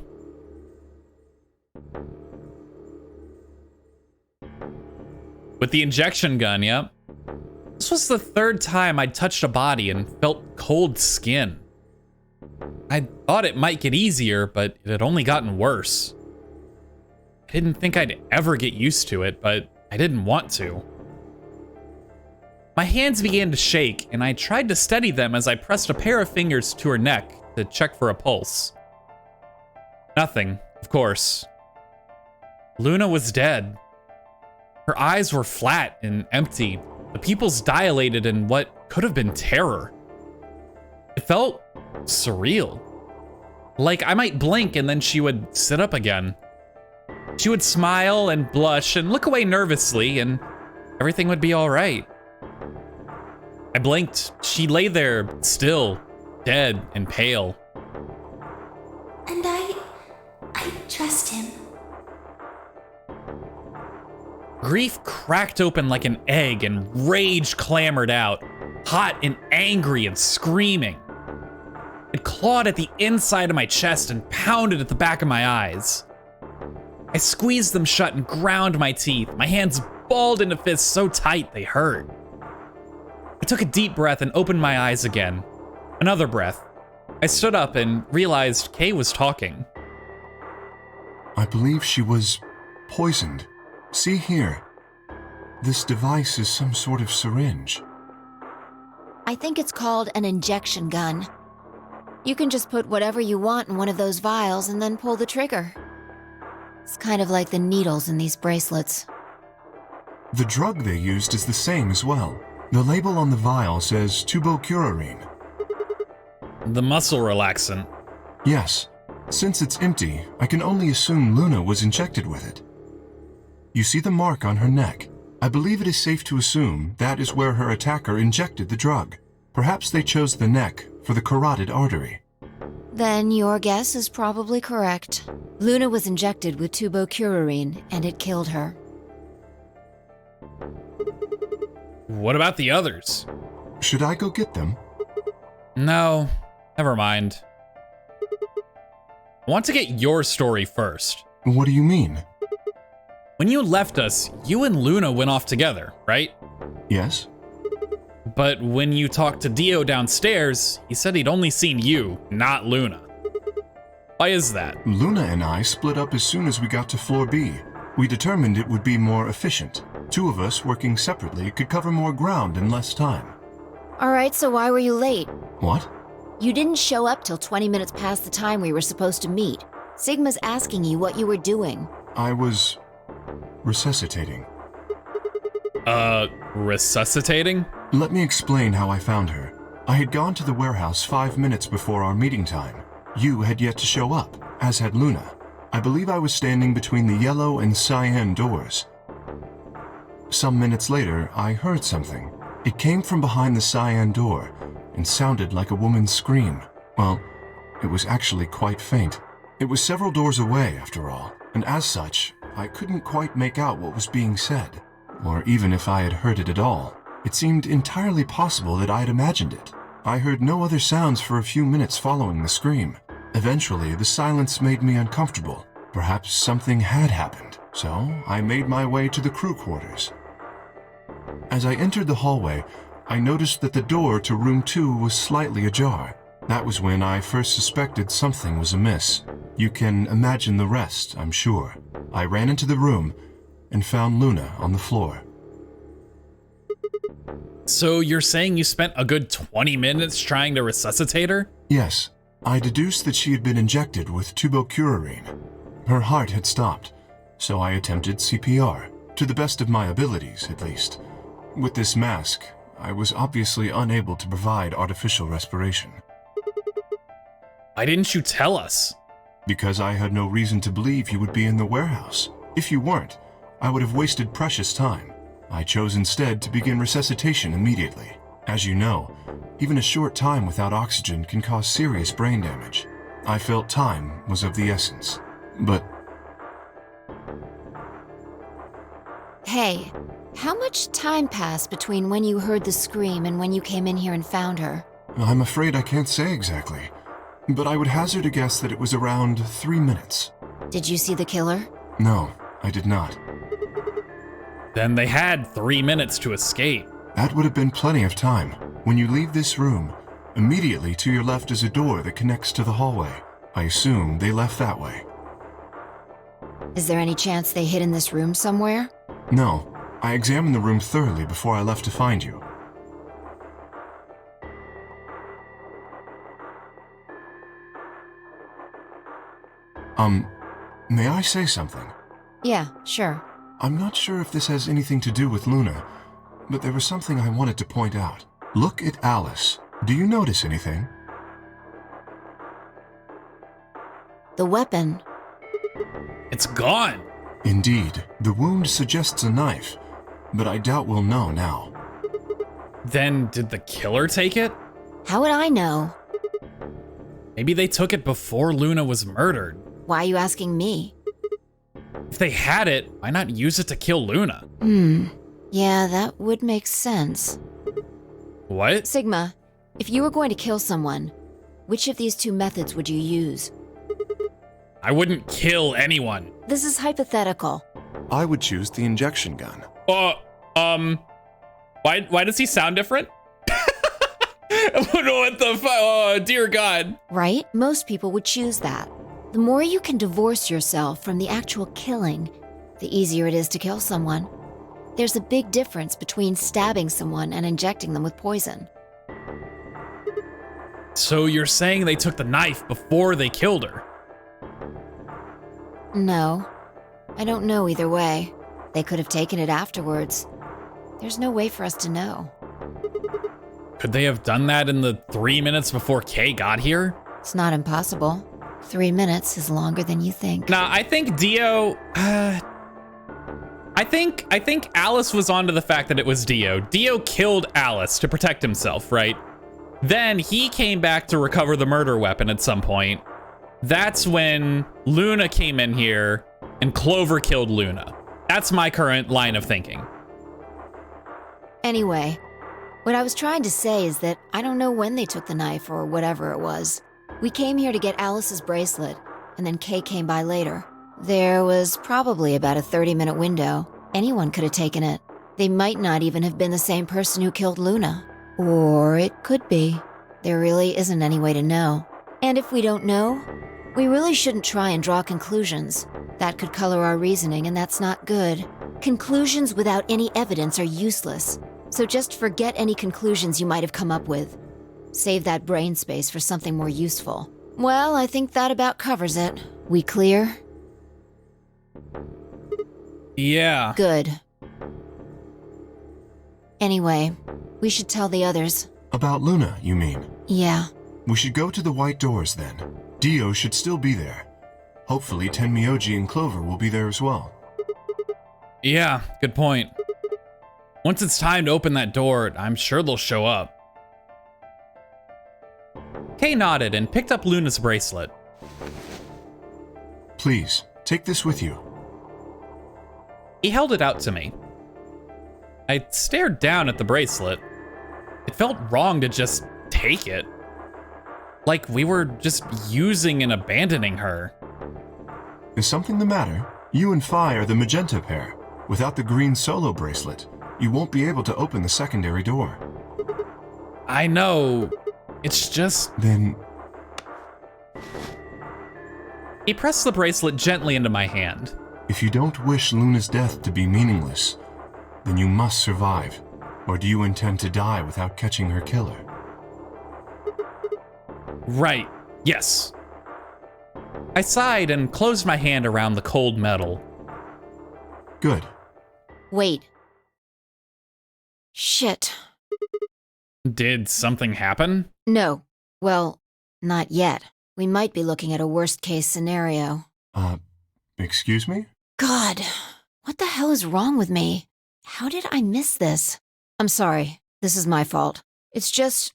With the injection gun, yep. This was the third time I'd touched a body and felt cold skin. I thought it might get easier, but it had only gotten worse. I didn't think I'd ever get used to it, but I didn't want to. My hands began to shake, and I tried to steady them as I pressed a pair of fingers to her neck to check for a pulse. Nothing, of course. Luna was dead. Her eyes were flat and empty, the pupils dilated in what could have been terror. It felt surreal. Like I might blink and then she would sit up again. She would smile and blush and look away nervously, and everything would be all right. I blinked. She lay there, still, dead and pale. And I trust him. Grief cracked open like an egg and rage clamored out, hot and angry and screaming. It clawed at the inside of my chest and pounded at the back of my eyes. I squeezed them shut and ground my teeth, my hands balled into fists so tight they hurt. I took a deep breath and opened my eyes again. Another breath. I stood up and realized Kay was talking. I believe she was poisoned. See here. This device is some sort of syringe. I think it's called an injection gun. You can just put whatever you want in one of those vials and then pull the trigger. It's kind of like the needles in these bracelets. The drug they used is the same as well. The label on the vial says tubocurarine. The muscle relaxant. Yes. Since it's empty, I can only assume Luna was injected with it. You see the mark on her neck. I believe it is safe to assume that is where her attacker injected the drug. Perhaps they chose the neck for the carotid artery. Then your guess is probably correct. Luna was injected with tubocurarine, and it killed her. What about the others? Should I go get them? No, never mind. I want to get your story first. What do you mean? When you left us, you and Luna went off together, right? Yes. But when you talked to Dio downstairs, he said he'd only seen you, not Luna. Why is that? Luna and I split up as soon as we got to floor B. We determined it would be more efficient. Two of us working separately could cover more ground in less time. Alright, so why were you late? What? You didn't show up till 20 minutes past the time we were supposed to meet. Sigma's asking you what you were doing. I was resuscitating. Resuscitating? Let me explain how I found her. I had gone to the warehouse 5 minutes before our meeting time. You had yet to show up, as had Luna. I believe I was standing between the yellow and cyan doors. Some minutes later, I heard something. It came from behind the cyan door and sounded like a woman's scream. Well, it was actually quite faint. It was several doors away, after all, and as such, I couldn't quite make out what was being said, or even if I had heard it at all. It seemed entirely possible that I had imagined it. I heard no other sounds for a few minutes following the scream. Eventually, the silence made me uncomfortable. Perhaps something had happened, so I made my way to the crew quarters. As I entered the hallway, I noticed that the door to room 2 was slightly ajar. That was when I first suspected something was amiss. You can imagine the rest, I'm sure. I ran into the room and found Luna on the floor. So you're saying you spent a good 20 minutes trying to resuscitate her? Yes. I deduced that she had been injected with tubocurarine. Her heart had stopped, so I attempted CPR, to the best of my abilities, at least. With this mask, I was obviously unable to provide artificial respiration. Why didn't you tell us? Because I had no reason to believe you would be in the warehouse. If you weren't, I would have wasted precious time. I chose instead to begin resuscitation immediately. As you know, even a short time without oxygen can cause serious brain damage. I felt time was of the essence. But... Hey, how much time passed between when you heard the scream and when you came in here and found her? I'm afraid I can't say exactly. But I would hazard a guess that it was around 3 minutes. Did you see the killer? No, I did not. Then they had 3 minutes to escape. That would have been plenty of time. When you leave this room, immediately to your left is a door that connects to the hallway. I assume they left that way. Is there any chance they hid in this room somewhere? No, I examined the room thoroughly before I left to find you. May I say something? Yeah, sure. I'm not sure if this has anything to do with Luna, but there was something I wanted to point out. Look at Alice. Do you notice anything? The weapon. It's gone. Indeed, the wound suggests a knife, but I doubt we'll know now. Then did the killer take it? How would I know? Maybe they took it before Luna was murdered. Why are you asking me? If they had it, why not use it to kill Luna? Yeah, that would make sense. What? Sigma, if you were going to kill someone, which of these two methods would you use? I wouldn't kill anyone. This is hypothetical. I would choose the injection gun. Why does he sound different? What the fuck? Oh, dear God. Right? Most people would choose that. The more you can divorce yourself from the actual killing, the easier it is to kill someone. There's a big difference between stabbing someone and injecting them with poison. So you're saying they took the knife before they killed her? No. I don't know either way. They could have taken it afterwards. There's no way for us to know. Could they have done that in the 3 minutes before Kay got here? It's not impossible. 3 minutes is longer than you think. Nah, I think Dio... I think Alice was onto the fact that it was Dio. Dio killed Alice to protect himself, right? Then he came back to recover the murder weapon at some point. That's when Luna came in here and Clover killed Luna. That's my current line of thinking. Anyway, what I was trying to say is that I don't know when they took the knife or whatever it was. We came here to get Alice's bracelet, and then Kay came by later. There was probably about a 30-minute window. Anyone could have taken it. They might not even have been the same person who killed Luna. Or it could be. There really isn't any way to know. And if we don't know, we really shouldn't try and draw conclusions. That could color our reasoning, and that's not good. Conclusions without any evidence are useless. So just forget any conclusions you might have come up with. Save that brain space for something more useful. Well, I think that about covers it. We clear? Yeah. Good. Anyway, we should tell the others. About Luna, you mean? Yeah. We should go to the white doors then. Dio should still be there. Hopefully Tenmyoji and Clover will be there as well. Yeah, good point. Once it's time to open that door, I'm sure they'll show up. Kay nodded and picked up Luna's bracelet. Please, take this with you. He held it out to me. I stared down at the bracelet. It felt wrong to just take it. Like we were just using and abandoning her. Is something the matter? You and Phi are the magenta pair. Without the green solo bracelet, you won't be able to open the secondary door. I know. It's just... Then... He pressed the bracelet gently into my hand. If you don't wish Luna's death to be meaningless, then you must survive. Or do you intend to die without catching her killer? Right. Yes. I sighed and closed my hand around the cold metal. Good. Wait. Shit. Did something happen? No. Well, not yet. We might be looking at a worst-case scenario. Excuse me? God, what the hell is wrong with me? How did I miss this? I'm sorry. This is my fault. It's just...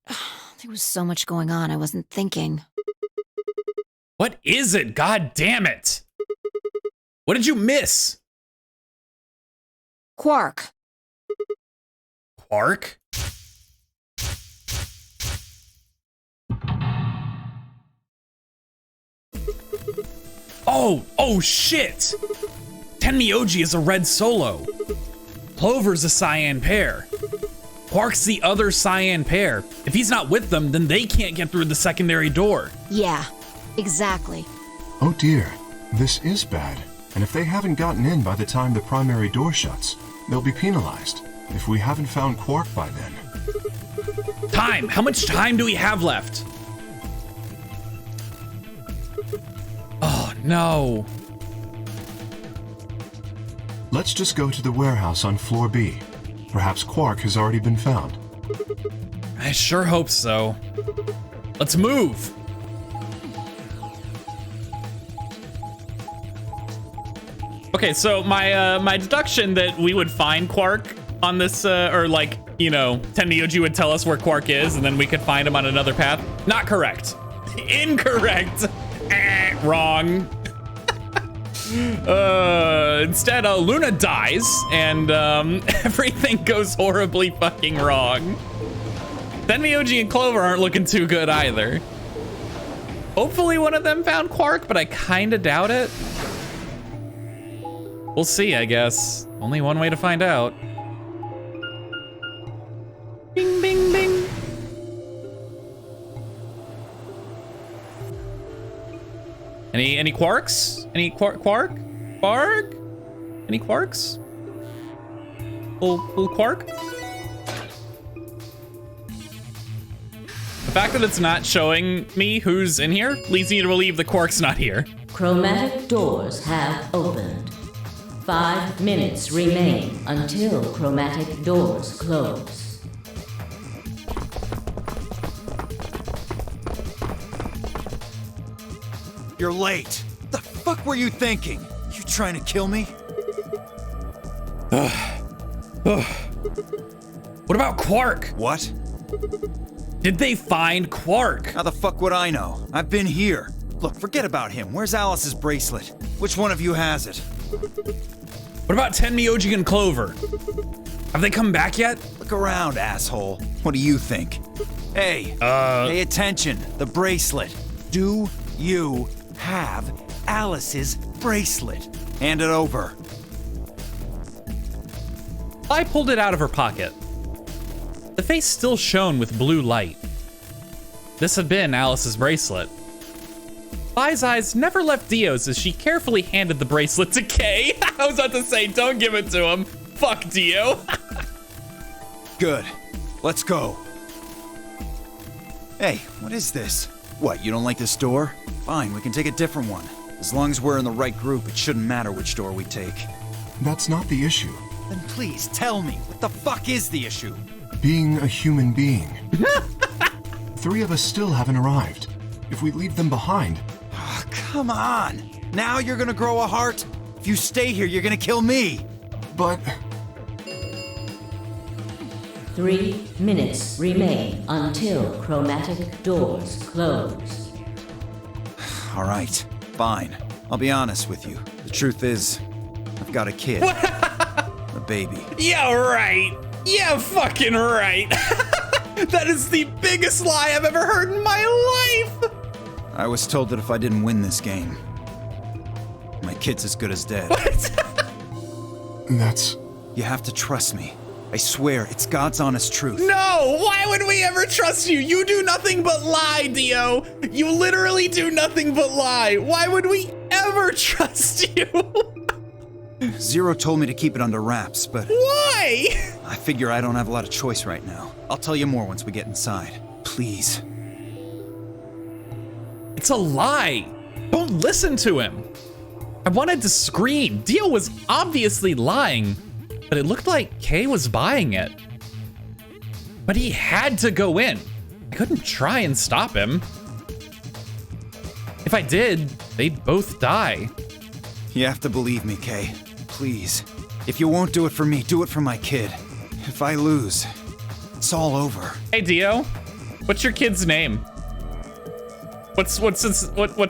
there was so much going on I wasn't thinking. What is it? God damn it! What did you miss? Quark. Quark? Oh shit! Tenmyoji is a red solo. Clover's a cyan pair. Quark's the other cyan pair. If he's not with them, then they can't get through the secondary door. Yeah, exactly. Oh dear, this is bad. And if they haven't gotten in by the time the primary door shuts, they'll be penalized if we haven't found Quark by then. Time! How much time do we have left? Oh, no. Let's just go to the warehouse on floor B. Perhaps Quark has already been found. I sure hope so. Let's move. Okay, so my deduction that we would find Quark on this, or like, you know, Tenmyoji would tell us where Quark is, and then we could find him on another path. Not correct. Incorrect. Wrong. Instead, Luna dies, and everything goes horribly fucking wrong. Tenmyoji and Clover aren't looking too good either. Hopefully one of them found Quark, but I kinda doubt it. We'll see, I guess. Only one way to find out. Bing, bing, bing. Any quarks? Any quark? Any quarks? Full quark? The fact that it's not showing me who's in here leads me to believe the Quark's not here. Chromatic doors have opened. 5 minutes remain until chromatic doors close. You're late. The fuck were you thinking? You trying to kill me? What about Quark? What? Did they find Quark? How the fuck would I know? I've been here. Look, forget about him. Where's Alice's bracelet? Which one of you has it? What about Tenmyoji and Clover? Have they come back yet? Look around, asshole. What do you think? Hey, pay attention. The bracelet. Do you have Alice's bracelet? Hand it over. I pulled it out of her pocket. The face still shone with blue light. This had been Alice's bracelet. Fi's eyes never left Dio's as she carefully handed the bracelet to Kay. I was about to say, don't give it to him. Fuck Dio. Good. Let's go. Hey, what is this? What, you don't like this door? Fine, we can take a different one. As long as we're in the right group, it shouldn't matter which door we take. That's not the issue. Then please tell me, what the fuck is the issue? Being a human being. 3 of us still haven't arrived. If we leave them behind... Oh, come on! Now you're gonna grow a heart? If you stay here, you're gonna kill me! But... 3 minutes remain until chromatic doors close. All right, fine. I'll be honest with you. The truth is, I've got a kid. A baby. Yeah, right. Yeah, fucking right. That is the biggest lie I've ever heard in my life. I was told that if I didn't win this game, my kid's as good as dead. What? That's... You have to trust me. I swear, it's God's honest truth. No, why would we ever trust you? You do nothing but lie, Dio. You literally do nothing but lie. Why would we ever trust you? Zero told me to keep it under wraps, but... Why? I figure I don't have a lot of choice right now. I'll tell you more once we get inside. Please. It's a lie. Don't listen to him. I wanted to scream. Dio was obviously lying, but it looked like Kay was buying it. But he had to go in. I couldn't try and stop him. If I did, they'd both die. You have to believe me, Kay. Please. If you won't do it for me, do it for my kid. If I lose, it's all over. Hey, Dio. What's your kid's name? What's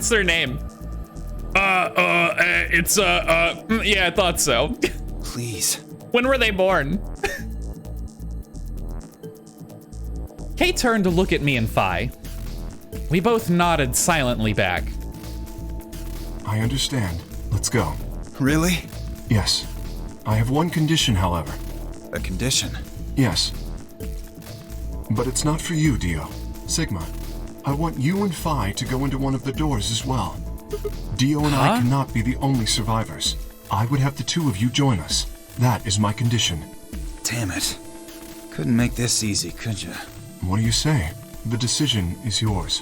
their name? Yeah, I thought so. Please. When were they born? Kay turned to look at me and Fi. We both nodded silently back. I understand. Let's go. Really? Yes. I have one condition, however. A condition? Yes. But it's not for you, Dio. Sigma, I want you and Phi to go into one of the doors as well. Dio and I cannot be the only survivors. I would have the two of you join us. That is my condition. Damn it. Couldn't make this easy, could you? What do you say? The decision is yours.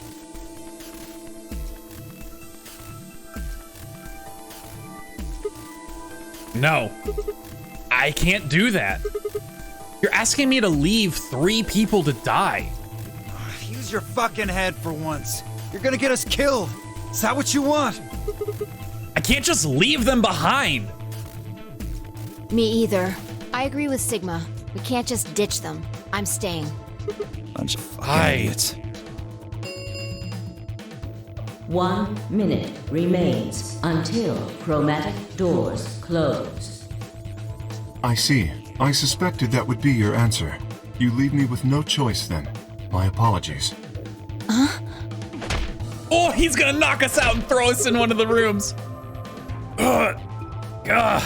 No. I can't do that. You're asking me to leave 3 people to die. Use your fucking head for once. You're gonna get us killed. Is that what you want? I can't just leave them behind. Me either. I agree with Sigma. We can't just ditch them. I'm staying. Bunch of fucking idiots. 1 minute remains until chromatic doors close. I see. I suspected that would be your answer. You leave me with no choice then. My apologies. Huh? Oh, he's gonna knock us out and throw us in one of the rooms. Ugh. Ugh.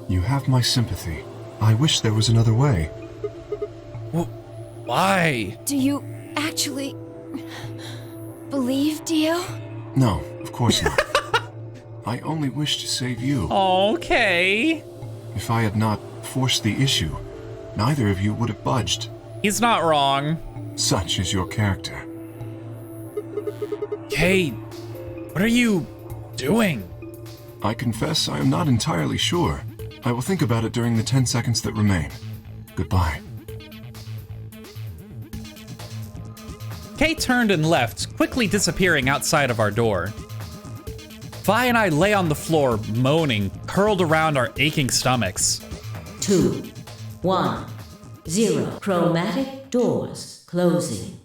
You have my sympathy. I wish there was another way. Well, why? Do you actually believe Dio? No, of course not. I only wish to save you. Okay. If I had not forced the issue, neither of you would have budged. He's not wrong. Such is your character. Kay, what are you doing? I confess I am not entirely sure. I will think about it during the 10 seconds that remain. Goodbye. Kay turned and left, quickly disappearing outside of our door. Phi and I lay on the floor, moaning, curled around our aching stomachs. 2, 1, 0. Chromatic doors closing.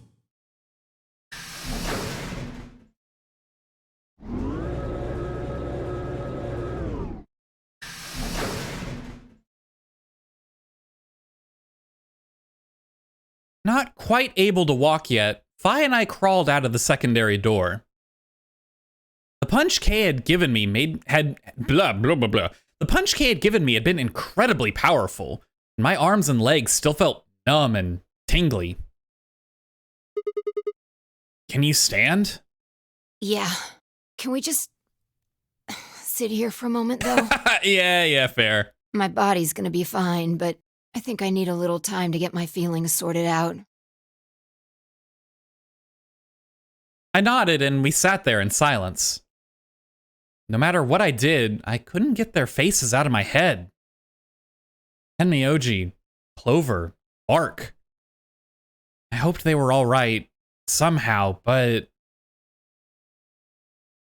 Not quite able to walk yet, Phi and I crawled out of the secondary door. The punch Kay had given me The punch Kay had given me had been incredibly powerful, and my arms and legs still felt numb and tingly. Can you stand? Yeah. Can we just sit here for a moment, though? Yeah, fair. My body's gonna be fine, but I think I need a little time to get my feelings sorted out. I nodded and we sat there in silence. No matter what I did, I couldn't get their faces out of my head. Tenmyoji, Clover, Bark. I hoped they were all right, somehow, but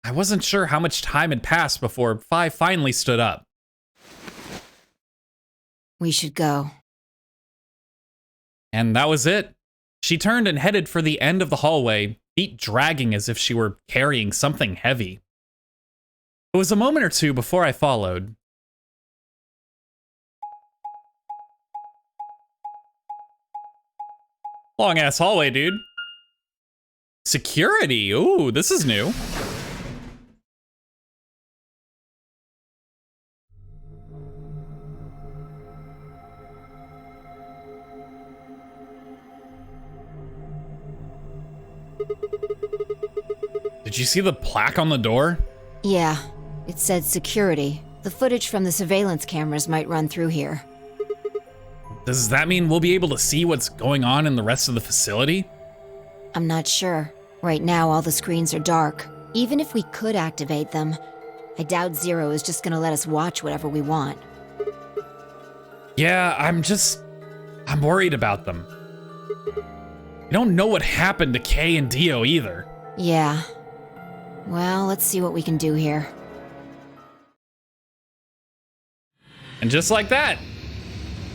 I wasn't sure how much time had passed before Phi finally stood up. We should go. And that was it. She turned and headed for the end of the hallway, feet dragging as if she were carrying something heavy. It was a moment or two before I followed. Long-ass hallway, dude. Security. Ooh, this is new. Did you see the plaque on the door? Yeah, it said security. The footage from the surveillance cameras might run through here. Does that mean we'll be able to see what's going on in the rest of the facility? I'm not sure. Right now, all the screens are dark. Even if we could activate them, I doubt Zero is just gonna let us watch whatever we want. Yeah, I'm worried about them. We don't know what happened to Kay and Dio either. Yeah. Well, let's see what we can do here. And just like that,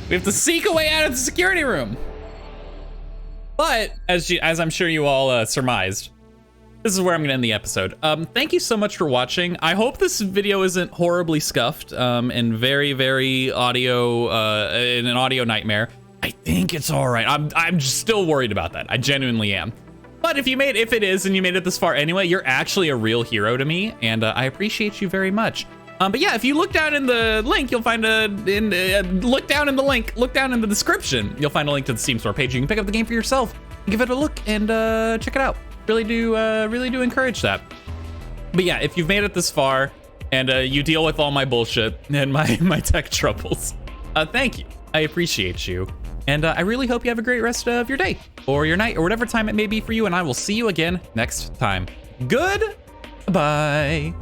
we have to seek a way out of the security room. But, as I'm sure you all surmised, this is where I'm gonna end the episode. Thank you so much for watching. I hope this video isn't horribly scuffed and very, very audio, in an audio nightmare. I think it's all right. I'm just still worried about that. I genuinely am. But But if it is and you made it this far anyway, you're actually a real hero to me, and I appreciate you very much. But yeah, if you look down in the link, you'll find look down in the description, you'll find a link to the Steam store page. You can pick up the game for yourself, give it a look, and check it out. Really do encourage that. But yeah, if you've made it this far and you deal with all my bullshit and my tech troubles, thank you. I appreciate you. And I really hope you have a great rest of your day or your night or whatever time it may be for you. And I will see you again next time. Goodbye.